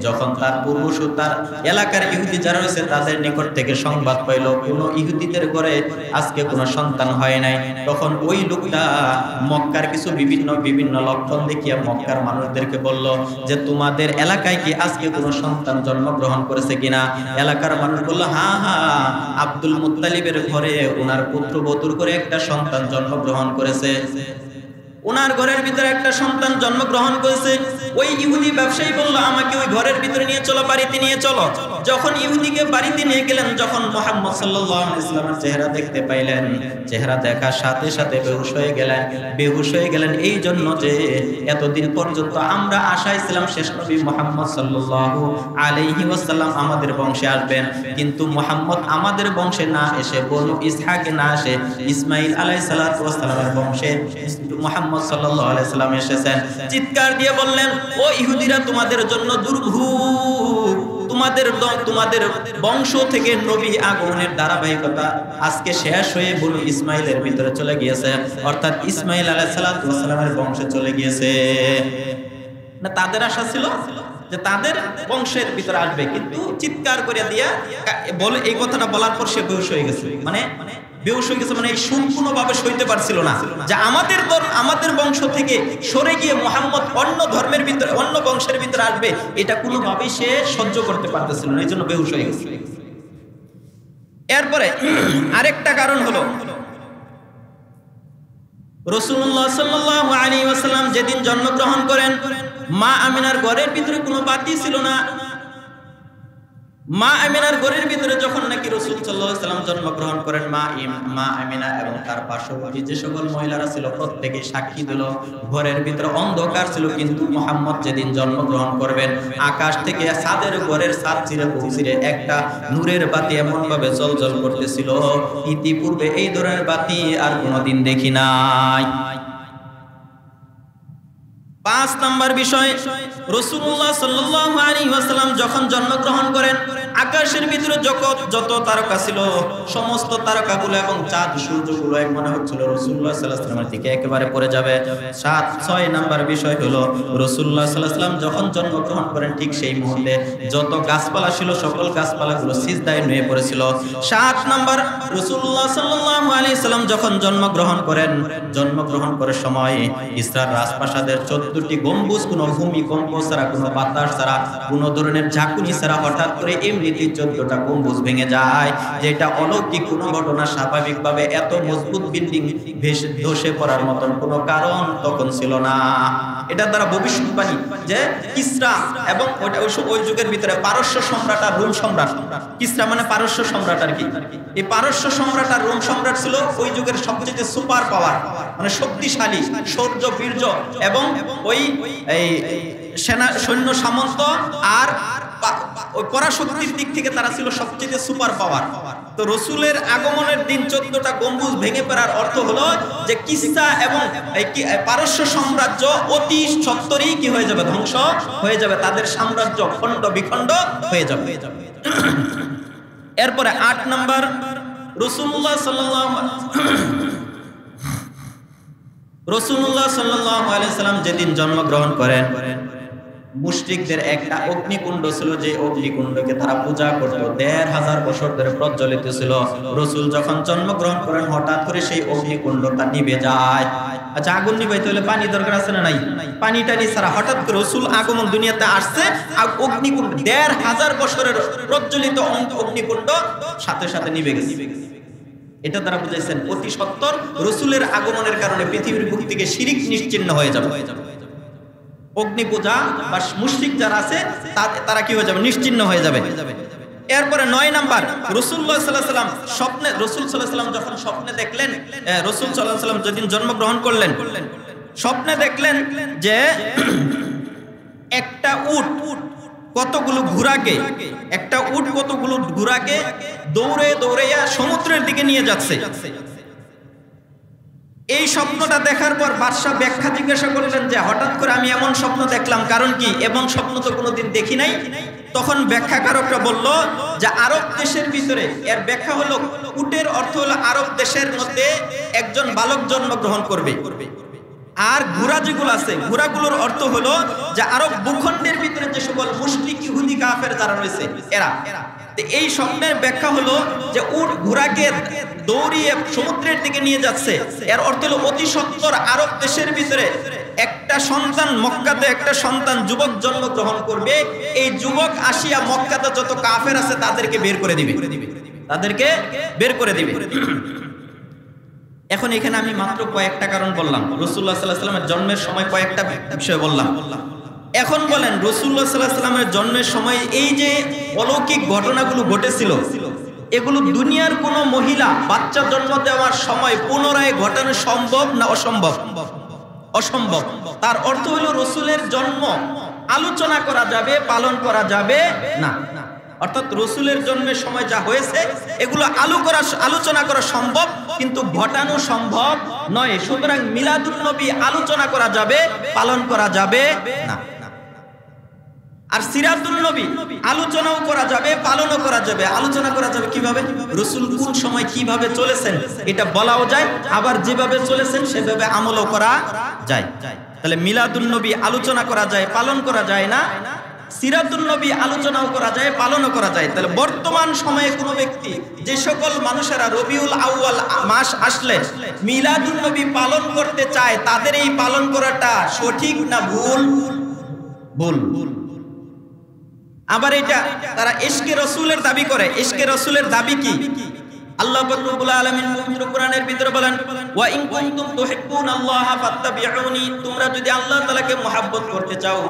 Speaker 1: যখন তার পূর্বসূর, তার এলাকার ইহুদি যারা রয়েছে তাদের নিকট থেকে সংবাদ পাইল কোন ইহুদিদের ঘরে আজকে কোনো সন্তান হয় নাই, তখন ওই লোকটা মক্কার কিছু বিভিন্ন লক্ষণ দেখিয়ে মক্কার মানুষদেরকে বলল যে তোমাদের এলাকায় কি আজকে কোনো সন্তান জন্মগ্রহণ করেছে কিনা। এলাকার মানুষ বলল, হ্যাঁ, আব্দুল মুত্তালিবের ঘরে ওনার পুত্রবধূর করে একটা সন্তান জন্মগ্রহণ করেছে, ওনার ঘরের ভিতরে একটা সন্তান জন্মগ্রহণ করেছে। ওই ইহুদি ব্যবসায়ী বলল, আমাকে ওই ঘরের ভিতরে নিয়ে চলো, বাড়িতে নিয়ে চলো। যখন ইহুদিকে বাড়িতে নিয়ে গেলেন, যখন মুহাম্মদ সাল্লাল্লাহু আলাইহি ওয়াসাল্লামের চেহারা দেখতে পাইলেন, চেহারা দেখার সাথে সাথে বেহুশ হয়ে গেলেন। এই জন্য যে এতদিন পর্যন্ত আমরা আশায় ছিলাম শেষ নবী মুহাম্মদ সাল্লাল্লাহু আলাইহি ওয়াসাল্লাম আমাদের বংশে আসবেন, কিন্তু মুহাম্মদ আমাদের বংশে না এসে, বনু ইসহাকে না এসে, ইসমাঈল আলাইহিস সালাতু ওয়াস সালামের বংশে মুহাম্মদ সাল্লাল্লাহু আলাইহি ওয়াসাল্লাম এসেছেন। চিৎকার দিয়ে বললেন, ও ইহুদিরা, তোমাদের জন্য দুর্ভোগ, তোমাদের বংশ থেকে নবী আগমনের ধারাবাহিকতা আজকে শেষ হয়ে বনু ইসমাইলের ভিতরে চলে গিয়েছে, অর্থাৎ ইসমাঈল আলাইহিস সালাতু ওয়াস সালামের বংশে চলে গিয়েছে। না তাদের আশা ছিল যে তাদের বংশের ভিতরে আসবে, কিন্তু চিৎকার করে দিয়া বলে এই কথাটা বলার পর সে বেহুশ হয়ে গেছে। মানে বেহুশ হয়ে গেছে মানে এই সম্পূর্ণভাবে সইতে পারছিল না যে আমাদের বংশ থেকে সরে গিয়ে মুহাম্মদ অন্য ধর্মের ভিতরে অন্য বংশের ভিতরে আসবে, এটা কোনোভাবেই সে সহ্য করতে পারতেছিল না, এই জন্য বেহুশ হয়ে গেছে। এরপরে আরেকটা কারণ হলো রাসূলুল্লাহ সাল্লাল্লাহু আলাইহি ওয়াসাল্লাম যেদিন জন্মগ্রহণ করেন মা আমিনার ঘরের ভিতরে কোনো বাতি ছিল না। মা আমিনার ঘরের ভিতরে যখন নাকি রাসূল সাল্লাল্লাহু আলাইহি ওয়াসাল্লাম জন্মগ্রহণ করেন, মা আমিনা এবং তার পার্শ্ববর্তী যে সকল মহিলারা ছিল প্রত্যেকে সাক্ষী দিল ঘরের ভিতরে অন্ধকার ছিল, কিন্তু মুহাম্মদ যেদিন জন্মগ্রহণ করবেন আকাশ থেকে ছাদের ঘরের ছাদ চিরে পৌঁছিয়ে একটা নূরের বাতি এমন ভাবে জ্বলজ্বল করতেছিল, ইতিপূর্বে এই ধরনের বাতি আর কোনোদিন দেখি নাই। 5 নম্বর বিষয়, রাসূলুল্লাহ সাল্লাল্লাহু আলাইহি ওয়াসাল্লাম যখন জন্মগ্রহণ করেন আকাশের ভিতরে যত তারকা ছিল সমস্ত তারকাগুলো এবং চাঁদ সূর্যগুলো এক মনে হচ্ছিল রাসূলুল্লাহ সাল্লাল্লাহু আলাইহি ওয়াসাল্লামের দিকে একেবারে পড়ে যাবে। 6 নম্বর বিষয় হলো রাসূলুল্লাহ সাল্লাল্লাহু আলাইহি ওয়াসাল্লাম যখন জন্মগ্রহণ করেন ঠিক সেই মুহূর্তে যত গাছপালা ছিল সকল গাছপালাগুলো সিজদায় নুয়ে পড়েছিল। 7 নম্বর, রাসূলুল্লাহ সাল্লাল্লাহু আলাইহি ওয়াসাল্লাম যখন জন্মগ্রহণ করার সময় ইসরার রাজপ্রাসাদের 14টি গম্বুজ কোনো ভূমিকম্প ছাড়া, কোনো বাতাস ছাড়া, কোনো ধরনের ঝাঁকুনি ছাড়া হঠাৎ করে এমনিতে 14টা গম্বুজ ভেঙে যায়, যেটা অলৌকিক কোনো ঘটনা। স্বাভাবিকভাবে এত মজবুত বিল্ডিং ধসে পড়ার মতন কোনো কারণ তখন ছিল না। এটা দ্বারা ভবিষ্যৎবাণী যে কিসরা এবং ওই যুগের ভিতরে পারস্য সম্রাট আর রোম সম্রাট, কিসরা মানে পারস্য সম্রাট আর কি, এই পারস্য সম্রাট আর রোম সম্রাট ছিল ওই যুগের সবচেয়ে সুপার পাওয়ার, মানে শক্তিশালী শৌর্য বীর্য এবং ওই সৈন্য সামন্ত আর ওই পরাশক্তির দিক থেকে তারা ছিল সবচেয়ে সুপার পাওয়ার। তো রাসূলের আগমনের দিন 14টা গম্বুজ ভেঙে পড়ার অর্থ হলো যে কিসরা এবং পারস্য সাম্রাজ্য অতি সত্বরই কি হয়ে যাবে, ধ্বংস হয়ে যাবে, তাদের সাম্রাজ্য খণ্ড বিখণ্ড হয়ে যাবে। এরপরে 8 নম্বর, রাসূলুল্লাহ সাল্লাল্লাহু আলাইহি ওয়াসাল্লাম যেদিন জন্মগ্রহণ করেন মুশরিকদের একটা অগ্নিকুণ্ড ছিল, যে অগ্নিকুণ্ডকে তারা পূজা করত, 1500 বছর ধরে প্রজ্বলিত ছিল। রাসূল যখন জন্মগ্রহণ করেন হঠাৎ করে সেই অগ্নিকুণ্ডটা নিভে যায়। আচ্ছা, আগুন নিভাইতে হলে পানি দরকার আছে না নাই? পানি টানি ছাড়া হঠাৎ করে রাসূল আগমন দুনিয়াতে আসছে আর অগ্নিকুণ্ড 1500 বছরের প্রজ্বলিত অগ্নিকুণ্ড সাথে সাথে নিভে গেছে। এটা দ্বারা বুঝাইছেন অতি সত্বর রাসূলের আগমনের কারণে পৃথিবীর বুক থেকে শিরিক নিশ্চিহ্ন হয়ে যাবে। অগ্নি পূজা বা মুশরিক যারা আছে তারা কি হয়ে যাবে, নিশ্চিহ্ন হয়ে যাবে। এরপরে 9 নাম্বার, রাসূলুল্লাহ সাল্লাল্লাহু আলাইহি ওয়াসাল্লাম স্বপ্নে, রাসূল সাল্লাল্লাহু আলাইহি ওয়াসাল্লাম যখন স্বপ্নে দেখলেন, রাসূল সাল্লাল্লাহু আলাইহি ওয়াসাল্লাম যেদিন জন্মগ্রহণ করলেন স্বপ্নে দেখলেন যে একটা উট কতগুলো ঘোড়াকে দৌড়ে সমুদ্রের দিকে নিয়ে যাচ্ছে। এই স্বপ্নটা দেখার পর বাদশা ব্যাখ্যা জিজ্ঞাসা করলেন যে হঠাৎ করে আমি এমন স্বপ্ন দেখলাম, কারণ কি, এমন স্বপ্ন তো কোনোদিন দেখি নাই। তখন ব্যাখ্যাকারকরা বলল যে আরব দেশের ভিতরে, এর ব্যাখ্যা হলো উটের অর্থ হলো আরব দেশের মধ্যে একজন বালক জন্মগ্রহণ করবে, আর ঘোড়া যেগুলো আছে ঘোড়াগুলোর অর্থ হলো যে আরব ভূখণ্ডের ভিতরে যে সকল মুশরিক ইহুদি কাফের যারা রয়েছে এরা। এই স্বপ্নের ব্যাখ্যা হলো যে উট ঘোড়াকে দৌড়িয়ে সমুদ্রের দিকে নিয়ে যাচ্ছে, এর অর্থ হলো অতি সত্বর আরব দেশের ভিতরে একটা সন্তান, মক্কাতে একটা সন্তান যুবক জন্মগ্রহণ করবে। এই যুবক আসিয়া মক্কাতে যত কাফের আছে তাদেরকে বের করে দিবে। এখন এখানে আমি মাত্র কয়েকটা কারণ বললাম, রাসূলুল্লাহ সাল্লাল্লাহু আলাইহি ওয়াসাল্লামের জন্মের সময় কয়েকটা বিষয় বললাম। এখন বলেন রাসূলুল্লাহ সাল্লাল্লাহু আলাইহি ওয়াসাল্লামের জন্মের সময় এই যে অলৌকিক ঘটনাগুলো ঘটেছিল, এগুলো দুনিয়ার কোনো মহিলা বাচ্চা জন্ম দেওয়ার সময় পুনরায় ঘটানো সম্ভব না অসম্ভব? অসম্ভব। তার অর্থ হলো রাসূলের জন্ম আলোচনা করা যাবে, পালন করা যাবে না। অর্থাৎ রাসূলের জন্মের সময় যা হয়েছে এগুলো আলোচনা করা সম্ভব, কিন্তু ঘটানো সম্ভব নয়। সুতরাং মিলাদুন নবী আলোচনা করা যাবে, পালন করা যাবে না। আর সিরাতুন নবী আলোচনাও করা যাবে, পালনও করা যাবে। আলোচনা করা যাবে কিভাবে? রাসূল কোন সময় কিভাবে চলেছেন এটা বলাও যায়, আবার যেভাবে চলেছেন সেভাবে আমলও করা যায়। তাহলে মিলাদুন নবী আলোচনা করা যায়, পালন করা যায় না। সিরাতুন নবী আলোচনাও করা যায়, পালনও করা যায়। তাহলে বর্তমান সময়ে কোনো ব্যক্তি, যে সকল মানুষেরা রবিউল আউয়াল মাস আসলে মিলাদুন নবী পালন করতে চায়, তাদের এই পালন করাটা সঠিক না ভুল? ভুল। আবার এটা তারা ইশকে রাসূলের দাবি করে। ইশকে রাসূলের দাবি কি? আল্লাহ পাক রব্বুল আলামিন পবিত্র কোরআনের ভিতরে বলেন, ওয়া ইন কুনতুম তুহিব্বুনাল্লাহা ফাত্তাবিউনি, তোমরা যদি আল্লাহ তাআলাকে মহব্বত করতে চাও,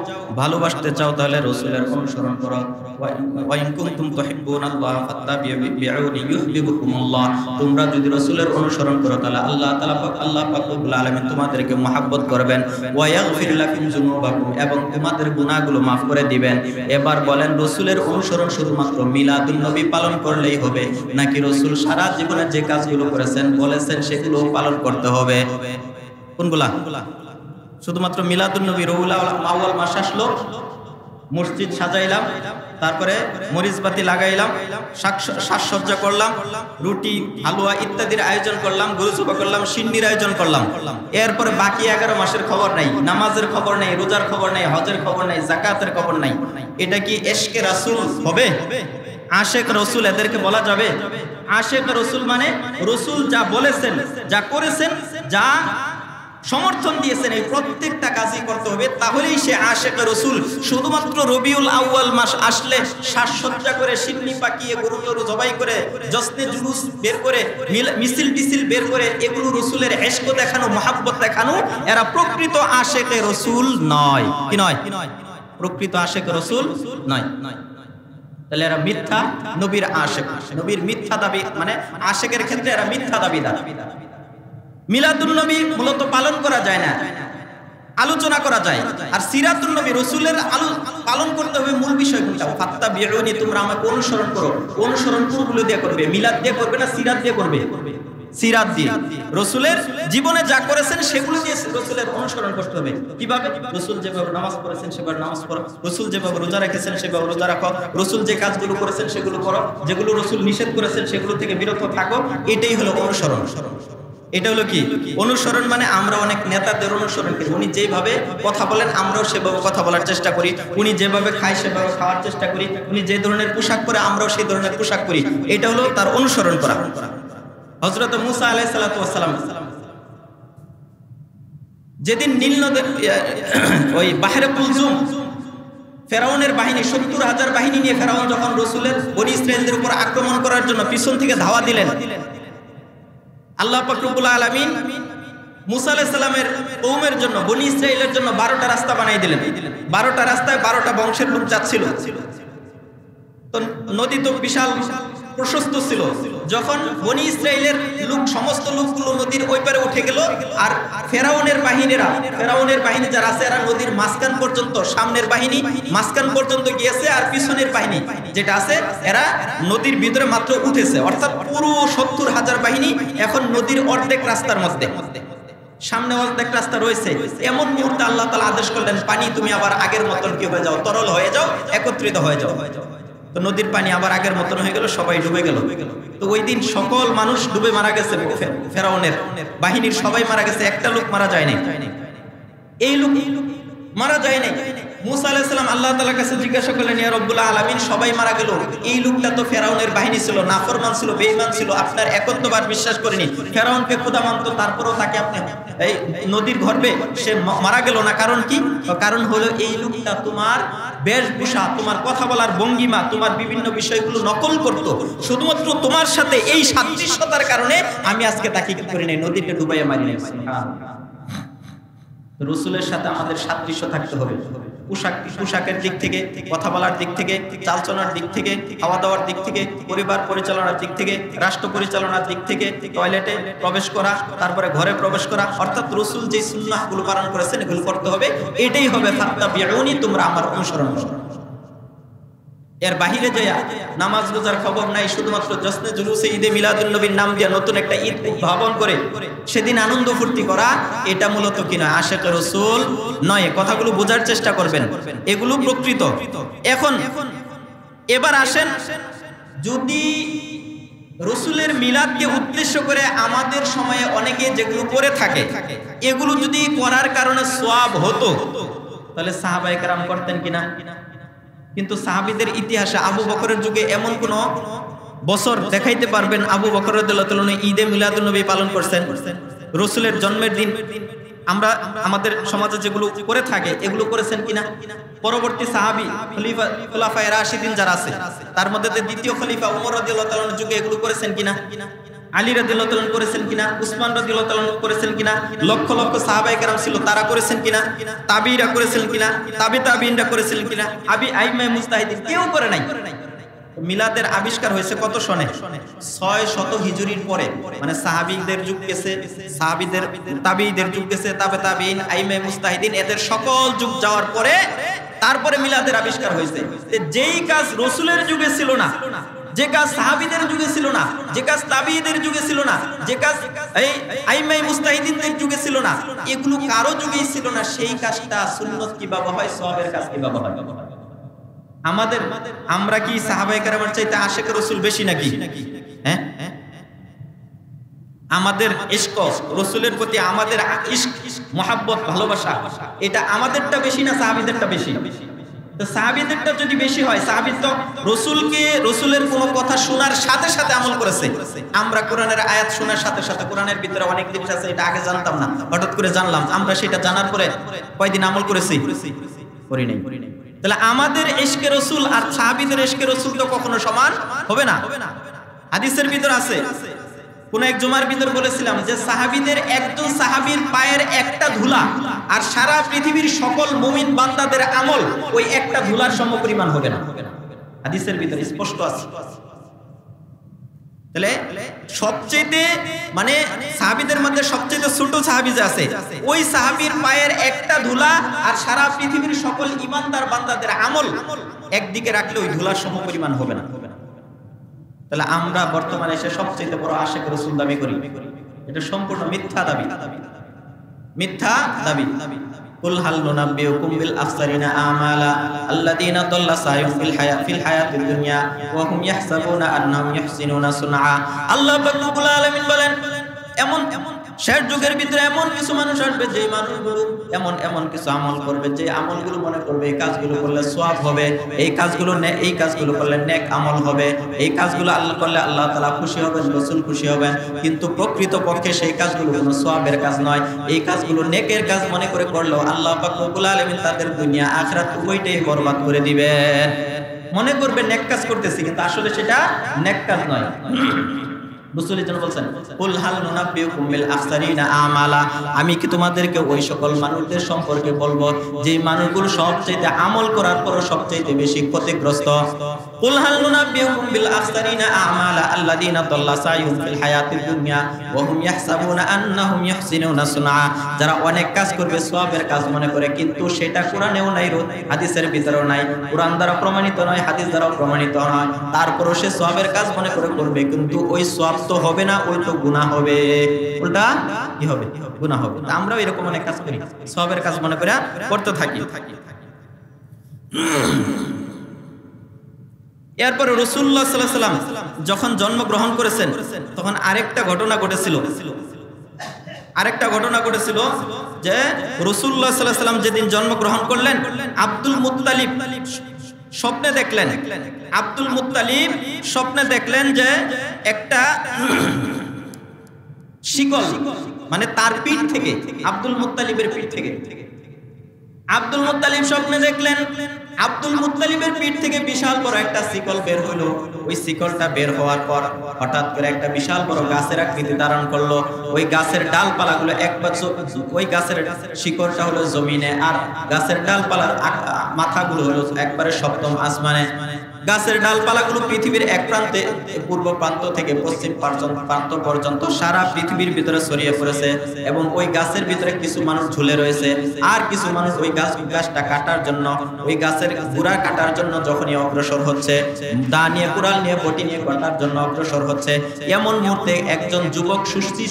Speaker 1: ভালোবাসতে চাও, তাহলে রাসূলের অনুসরণ করো। ওয়া ইন কুনতুম তুহিব্বুনাল্লাহা ফাত্তাবিউনি ইউহিব্বুকুমুল্লাহ, তোমরা যদি রাসূলের অনুসরণ করো তাহলে আল্লাহ পাক রব্বুল আলামিন তোমাদেরকে মহব্বত করবেন। ওয়া ইয়াগফির লাকুম যুনুবাকুম, এবং তোমাদের গুনাহগুলো maaf করে দিবেন। এবার বলেন, রাসূলের অনুসরণ শুধুমাত্র মিলাদুন নবী পালন করলেই হবে, নাকি রাসূল সারা জীবনে যে কাজগুলো করেছেন বলেছেন সেগুলো পালন করতে হবে? কোনগুলা? শুধুমাত্র মিলাদুন নবী রবিউল আউয়াল মাস আসলো, মসজিদ সাজাইলাম, তারপরে মরিচবাতি লাগাইলাম, সাজসজ্জা করলাম, রুটি হালুয়া ইত্যাদির আয়োজন করলাম, গরু জবাই করলাম, সিন্নির আয়োজন করলাম, এরপরে বাকি 11 মাসের খবর নাই, নামাজের খবর নাই, রোজার খবর নাই, হজের খবর নাই, যাকাতের খবর নাই, এটা কি ইশকে রাসূল হবে? আশেক রাসূল এদেরকে বলা যাবে? আশেক রাসূল মানে রাসূল যা বলেছেন, যা করেছেন, যা সমর্থন দিয়েছেন, এই প্রত্যেকটা কাজই করতে হবে, তাহলেই সে আশেক রাসূল। শুধুমাত্র রবিউল আউয়াল মাস আসলে সাজসজ্জা করে, সিন্নি পাকিয়ে, গরু টরু জবাই করে, জশ্নে জুলুস বের করে, মিছিল টিছিল বের করে, এগুলো রাসূলের ইশক দেখানো, মহব্বত দেখানো, এরা প্রকৃত আশেক রাসূল নয়। কি নয়? প্রকৃত আশেক রাসূল নয়। তাহলে এরা মিথ্যা নবীর আশেক, নবীর মিথ্যা দাবি, মানে আশেকের ক্ষেত্রে এরা মিথ্যা দাবিদার। মিলাদুন নবী মূলত পালন করা যায় না, আলোচনা করা যায়। আর সিরাতুন নবী রাসূলের পালন করতে হবে। মূল বিষয় কোনটা? ফাত্তাবিউনি, তোমরা আমাকে অনুসরণ করো। অনুসরণ কোনগুলো দিয়ে করবে? মিলাদ দিয়ে করবে না সিরাত দিয়ে করবে? সিরাত দিয়ে। রাসূলের জীবনে যা করেছেন সেগুলো দিয়ে রাসূলের অনুসরণ করতে হবে। কিভাবে? রাসূল যেভাবে নামাজ পড়েছেন সেভাবে নামাজ পড়ো, রাসূল যেভাবে রোজা রেখেছেন সেভাবে রোজা রাখো, রাসূল যে কাজগুলো করেছেন সেগুলো করো, যেগুলো রাসূল নিষেধ করেছেন সেগুলো থেকে বিরত থাকো। এটাই হলো অনুসরণ। এটা হলো কি অনুসরণ? মানে আমরা অনেক নেতাদের অনুসরণ করি, উনি যেভাবে কথা বলেন আমরাও সেভাবে কথা বলার চেষ্টা করি, উনি যেভাবে খায় সেভাবে খাওয়ার চেষ্টা করি, উনি যে ধরনের পোশাক পরে আমরাও সেই ধরনের পোশাক পরি। এটা হলো তার অনুসরণ করা। হযরত মুসা আলাইহিস সালাতু ওয়াস সালাম যেদিন নীল নদের ওই বাহরে কুলজুম, ফেরাউনের বাহিনী ৭০,০০০ বাহিনী নিয়ে ফেরাউন যখন রাসূলের বনী ইসরাঈলদের উপর আক্রমণ করার জন্য পিছন থেকে ধাওয়া দিলেন, আল্লাহ পাক রব্বুল আলামিন মুসা আলাইহিস সালামের কওমের জন্য, বনী ইসরাঈলের জন্য 12টা রাস্তা বানাই দিলেন। 12টা রাস্তায় 12টা বংশের লোক যাচ্ছিল। তো নদী তো বিশাল প্রশস্ত ছিল। যখন বনী ইসরাঈলের লোক, সমস্ত লোকগুলো নদীর ওই পারে উঠে গেল, আর ফেরাউনের বাহিনী যারা আছে এরা নদীর মাঝখান পর্যন্ত, সামনের বাহিনী মাঝখান পর্যন্ত গিয়েছে, আর পিছনের বাহিনী যেটা আছে এরা নদীর ভিতরে মাত্র উঠেছে। অর্থাৎ পুরো ৭০,০০০ বাহিনী এখন নদীর অর্ধেক রাস্তার মধ্যে, সামনে অর্ধেক রাস্তা রয়েছে। এমন মুহূর্তে আল্লাহ তাআলা আদেশ করলেন, পানি তুমি আবার আগের মতন কি হয়ে যাও, তরল হয়ে যাও, একত্রিত হয়ে যাও। তো নদীর পানি আবার আগের মতন হয়ে গেল, সবাই ডুবে গেল। তো ওই দিন সকল মানুষ ডুবে মারা গেছে, ফেরাউনের বাহিনীর সবাই মারা গেছে, একটা লোক মারা যায় নাই। এই লোক মারা যায় নাই। মুসা আলাইহিস সালাম আল্লাহ তাআলার কাছে জিজ্ঞাসা করলেন, ইয়া রব্বুল আলামিন, সবাই মারা গেল, এই লোকটা তো ফেরাউনের বাহিনী ছিল, নাফরমান ছিল, বেঈমান ছিল, আপনার একত্ববাদ বিশ্বাস করেনি, ফেরাউনকে খোদা মানতো, তারপরেও তাকে আপনি এই নদীর গর্ভে সে মারা গেল না। কারণ কি? কারণ হলো এই লোকটা তোমার বেশভূষা, তোমার কথা বলার ভঙ্গিমা, তোমার বিভিন্ন বিষয়গুলো নকল করত। শুধুমাত্র তোমার সাথে এই সাদৃশ্যতার কারণে আমি আজকে তাকে কি করি নাই, নদীতে ডুবাইয়া মারি নাই। রাসূলের সাথে আমাদের সাদৃশ্য থাকতে হবে। পোশাকের দিক থেকে, কথা বলার দিক থেকে, চালচলনার দিক থেকে, খাওয়া দাওয়ার দিক থেকে, পরিবার পরিচালনার দিক থেকে, রাষ্ট্র পরিচালনার দিক থেকে, টয়লেটে প্রবেশ করা, তারপরে ঘরে প্রবেশ করা, অর্থাৎ রাসূল যে সুন্নাহগুলো পালন করেছেন এগুলো করতে হবে। এটাই হবে ফাত্তাবিউনি, তোমরা আমার অনুসরণ করো। এর বাহিরে যায় নামাজ রোজার খবর নাই, শুধুমাত্র জশ্নে জুলুসে ঈদে মিলাদুন নবীর নাম দিয়ে নতুন একটা ঈদ উদ্ভাবন করে সেদিন আনন্দ ফুর্তি করা, এটা মূলত কিনা আশেক রাসূল নয়। কথাগুলো বোঝার চেষ্টা করবেন, এগুলো প্রকৃত। এখন এবার আসেন, যদি রাসূলের মিলাদকে উদ্দেশ্য করে আমাদের সময়ে অনেকে যেগুলো করে থাকে, এগুলো যদি করার কারণে সওয়াব হতো তাহলে সাহাবায়ে কেরাম করতেন কিনা? কিন্তু সাহাবীদের ইতিহাসে আবু বকরের যুগে এমন কোন বছর দেখাইতে পারবেন আবু বকর রাদিয়াল্লাহু তাআলা ঈদে মিলাদুন নবী পালন করছেন, রাসূলের জন্মের দিন আমরা আমাদের সমাজে যেগুলো করে থাকে এগুলো করেছেন কিনা? পরবর্তী সাহাবী খলিফায়ে রাশিদিন যারা আছে তার মধ্যে দ্বিতীয় খলিফা ওমর রাদিয়াল্লাহু তাআলার যুগে এগুলো করেছেন কিনা? আলী রাদিয়াল্লাহু তাআলা করেছেন কিনা? উসমান রাদিয়াল্লাহু তাআলা করেছেন কিনা? লক্ষ লক্ষ সাহাবায়ে কেরাম ছিল, তারা করেছেন কিনা? তাবিঈরা করেছেন কিনা? তাবিঈনরা করেছিলেন কিনা? আইম্মায়ে মুজতাহিদিন কেউ করে নাই। মিলাদের আবিষ্কার হয়েছে কত সনে? 600 হিজরির পরে, মানে সাহাবীদের যুগ গেছে, সাহাবীদের তাবিঈদের যুগ গেছে, তাবিঈন, আইম্মায়ে মুজতাহিদিন, এদের সকল যুগ যাওয়ার পরে তারপরে মিলাদের আবিষ্কার হয়েছে। যেই কাজ রাসূলের যুগে ছিল না, যে কাজ সাহাবীদের যুগে ছিল না, যে কাজ তাবিঈদের যুগে ছিল না, যে কাজ এই আইম্মায়ে মুজতাহিদিনদের যুগে ছিল না, এগুলো কারো যুগেই ছিল না, সেই কাজটা সুন্নাত কিভাবে হয়, সওয়াবের কাজ কিভাবে হয়? আমরা কি সাহাবায়ে কেরামের চাইতে আশিক রাসূল বেশি নাকি? হ্যাঁ, আমাদের ইশক রাসূলের প্রতি আমাদের ইশক, মুহাব্বত, ভালোবাসা, এটা আমাদেরটা বেশি না সাহাবীদেরটা বেশি? তো সাহাবীদেরটা যদি বেশি হয়, সাহাবী তো রাসূলের কোন কথা শোনার সাথে সাথে আমল করেছে। আমরা কোরআনের আয়াত শোনার সাথে সাথে, কোরআনের ভিতরে অনেক জিনিস আছে এটা আগে জানতাম না, হঠাৎ করে জানলাম, আমরা সেটা জানার পরে কয়দিন আমল করেছি? করি নাই। তাহলে আমাদের ইশকে রাসূল আর সাহাবীদের ইশকে রাসূল তো কখনো সমান হবে না। হাদিসের ভিতর আছে, কোন এক জুমার ভিতর বলেছিলাম যে সাহাবীদের একজন সাহাবীর পায়ের একটা ধুলা আর সারা পৃথিবীর সকল মুমিন বান্দাদের আমল ওই একটা ধুলার সমপরিমাণ হবে না। হাদিসের ভিতর স্পষ্ট আছে। তাহলে সবচেয়ে মানে সাহাবীদের মধ্যে সবচেয়ে ছোট সাহাবী যে আছে, ওই সাহাবীর পায়ের একটা ধুলা আর সারা পৃথিবীর সকল ঈমানদার বান্দাদের আমল একদিকে রাখলে ওই ধুলার সমপরিমাণ হবে না। তাহলে আমরা বর্তমানে এসে সবচেয়ে বড় আশিক রাসূল দাবি করি, এটা সম্পূর্ণ মিথ্যা দাবি, মিথ্যা দাবি। কুল হাল নুনাব্বিউকুম বিল আখসারিনা আমালা আল্লাযীনা দাল্লা সাইয়ুহুম ফিল হায়াতিদ দুনিয়া ওয়া হুম ইয়াহসাবুনা আন্নাহুম ইহসিনুনা সুনআ। আল্লাহ পাক রব্বুল আলামিন বলেন, এমন শেষ যুগের ভিতরে এমন কিছু মানুষ আসবে যে মানুষগুলো এমন কিছু আমল করবে, যে আমলগুলো মনে করবে এই কাজগুলো করলে সওয়াব হবে, এই কাজগুলো করলে নেক আমল হবে, এই কাজগুলো আল্লাহ করলে আল্লাহ তাআলা খুশি হবেন, রাসূল খুশি হবেন, কিন্তু প্রকৃতপক্ষে সেই কাজগুলো কোনো সওয়াবের কাজ নয়, এই কাজগুলো নেকের কাজ মনে করে করলেও আল্লাহ পাক রব্বুল আলামিন তাদের দুনিয়া আখিরাত উভয়টাই বরবাদ করে দিবেন। মনে করবে নেক কাজ করতেছি, কিন্তু আসলে সেটা নেক কাজ নয়। রাসূল যেন বলছেন, কুল হাল নুনাব্বিউকুম বিল আখসারিনা আমালা, আমি কি তোমাদেরকে ওই সকল মানুষদের সম্পর্কে বলবো যে মানুষগুলো সবচেয়ে আমল করার পরও সবচেয়ে বেশি ক্ষতিগ্রস্ত? কুল হাল নুনাব্বিউকুম বিল আখসারিনা আমালা আল্লাযীনা দাল্লা সাইয়ুহুম ফিল হায়াতিদ দুনিয়া ওয়া হুম ইয়াহসাবুনা আন্নাহুম ইহসিনুনা সুনআ, যারা অনেক কাজ করবে সওয়াবের কাজ মনে করে, কিন্তু সেটা কোরআনেও নাই, হাদিসের ভিতরেও নাই, কোরআন দ্বারা প্রমাণিত নয়, হাদিস দ্বারা প্রমাণিত নয়, তারপরও সে সওয়াবের কাজ মনে করে করবে, কিন্তু ওই সওয়াব তো হবে না, ওই তো গুনাহ হবে, উল্টা কি হবে? গুনাহ হবে। আমরাও এরকম অনেক কাজ করি, সওয়াবের কাজ মনে করে করতে থাকি। এরপর রাসূলুল্লাহ সাল্লাল্লাহু আলাইহি ওয়াসাল্লাম যখন জন্মগ্রহণ করেছেন তখন আরেকটা ঘটনা ঘটেছিল যে রাসূলুল্লাহ সাল্লাল্লাহু আলাইহি ওয়াসাল্লাম যেদিন জন্মগ্রহণ করলেন, আব্দুল মুত্তালিব স্বপ্নে দেখলেন যে একটা শিকল, মানে তার পিঠ থেকে, আব্দুল মুত্তালিবের পিঠ থেকে, আব্দুল মুত্তালিব স্বপ্নে দেখলেন আব্দুল মুত্তালিবের পিঠ থেকে বিশাল বড় একটা শিকল বের হলো। ওই শিকলটা বের হওয়ার পর হঠাৎ করে একটা বিশাল বড় গাছের আকৃতি ধারণ করলো। ওই গাছের ডালপালাগুলো ওই গাছের শিকড়টা হলো জমিনে, আর গাছের ডালপালার মাথাগুলো হলো একবারে সপ্তম আসমানে। গাছের ডালপালাগুলো পৃথিবীর এক প্রান্তে, পূর্ব প্রান্ত থেকে পশ্চিম প্রান্ত পর্যন্ত সারা পৃথিবীর ভিতরে ছড়িয়ে পড়েছে, এবং ওই গাছের ভিতরে কিছু মানুষ ঝুলে রয়েছে, আর কিছু মানুষ ওই গাছটা কাটার জন্য, ওই গাছের গুড়া কাটার জন্য যখনই অগ্রসর হচ্ছে, দা নিয়ে, কুড়াল নিয়ে, বটি নিয়ে কাটার জন্য অগ্রসর হচ্ছে, এমন মুহূর্তে একজন যুবক,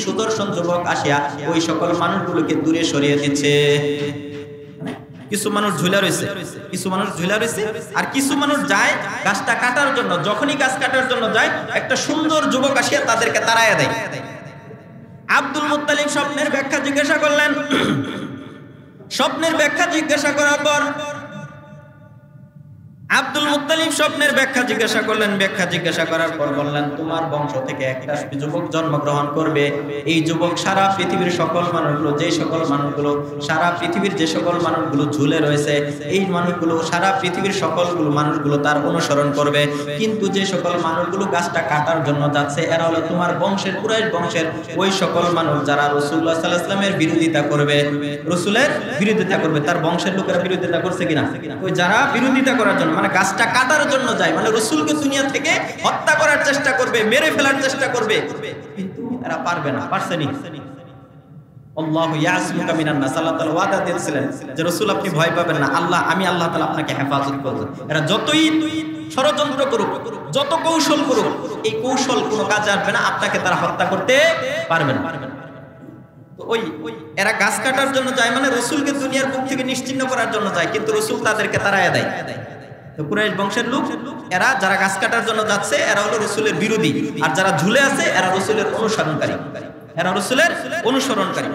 Speaker 1: সুদর্শন যুবক আসিয়া ওই সকল মানুষগুলোকে দূরে সরিয়ে দিচ্ছে। কিছু মানুষ ঝুলা রয়েছে আর কিছু মানুষ যায় গাছটা কাটার জন্য। যখনই গাছ কাটার জন্য যায়, একটা সুন্দর যুবক আসিয়া তাদেরকে তাড়াইয়া দেয়। আব্দুল মুত্তালিব স্বপ্নের ব্যাখ্যা জিজ্ঞাসা করলেন। স্বপ্নের ব্যাখ্যা জিজ্ঞাসা করার পর আব্দুল মুত্তালিব স্বপ্নের ব্যাখ্যা জিজ্ঞাসা করলেন, ব্যাখ্যা জিজ্ঞাসা করার পর বললেন, তোমার বংশ থেকে একটা যুবক জন্মগ্রহণ করবে। এই যুবক সারা পৃথিবীর সকল মানুষগুলো, যে সকল মানুষগুলো সারা পৃথিবীর যে সকল মানুষগুলো ঝুলে রয়েছে, এই মানুষগুলো সারা পৃথিবীর সকলগুলো মানুষগুলো তার অনুসরণ করবে। কিন্তু যে সকল মানুষগুলো গাছটা কাটার জন্য যাচ্ছে, এরা হলো তোমার বংশের, কুরাইশ বংশের ওই সকল মানুষ যারা রাসূলুল্লাহ সাল্লাল্লাহু আলাইহি ওয়াসাল্লামের বিরোধিতা করবে, রাসূলের বিরোধিতা করবে। তার বংশের লোকেরা বিরোধিতা করছে কিনা? ওই যারা বিরোধিতা করার জন্য, মানে গাছটা কাটার জন্য যায়, মানে রাসূলকে দুনিয়া থেকে হত্যা করার চেষ্টা করবে, মেরে ফেলার চেষ্টা করবে, কিন্তু এরা পারবে না। পারছেনি? আল্লাহু ইয়াসিমুকা মিনান নাস, আল্লাহ তাআলা ওয়াদা দিয়েছিলেন যে রাসূল আপনি ভয় পাবেন না, আল্লাহ তাআলা আপনাকে হেফাজত করবে। এরা যতই ষড়যন্ত্র করুক, যত কৌশল করুক, এই কৌশল কোনো কাজে আসবে না, আপনাকে তারা হত্যা করতে পারবে না। তো ওই এরা গাছ কাটার জন্য যায়, মানে রাসূলকে দুনিয়ার বুক থেকে নিশ্চিহ্ন করার জন্য যায়, কিন্তু রাসূল তাদেরকে তাড়ায় দেয়। তো কুরাইশ বংশের লোক এরা, যারা গাছ কাটার জন্য যাচ্ছে, এরা হলো রাসূলের বিরোধী, আর যারা ঝুলে আছে এরা রাসূলের অনুসরণকারী, এরা রাসূলের অনুসরণকারী।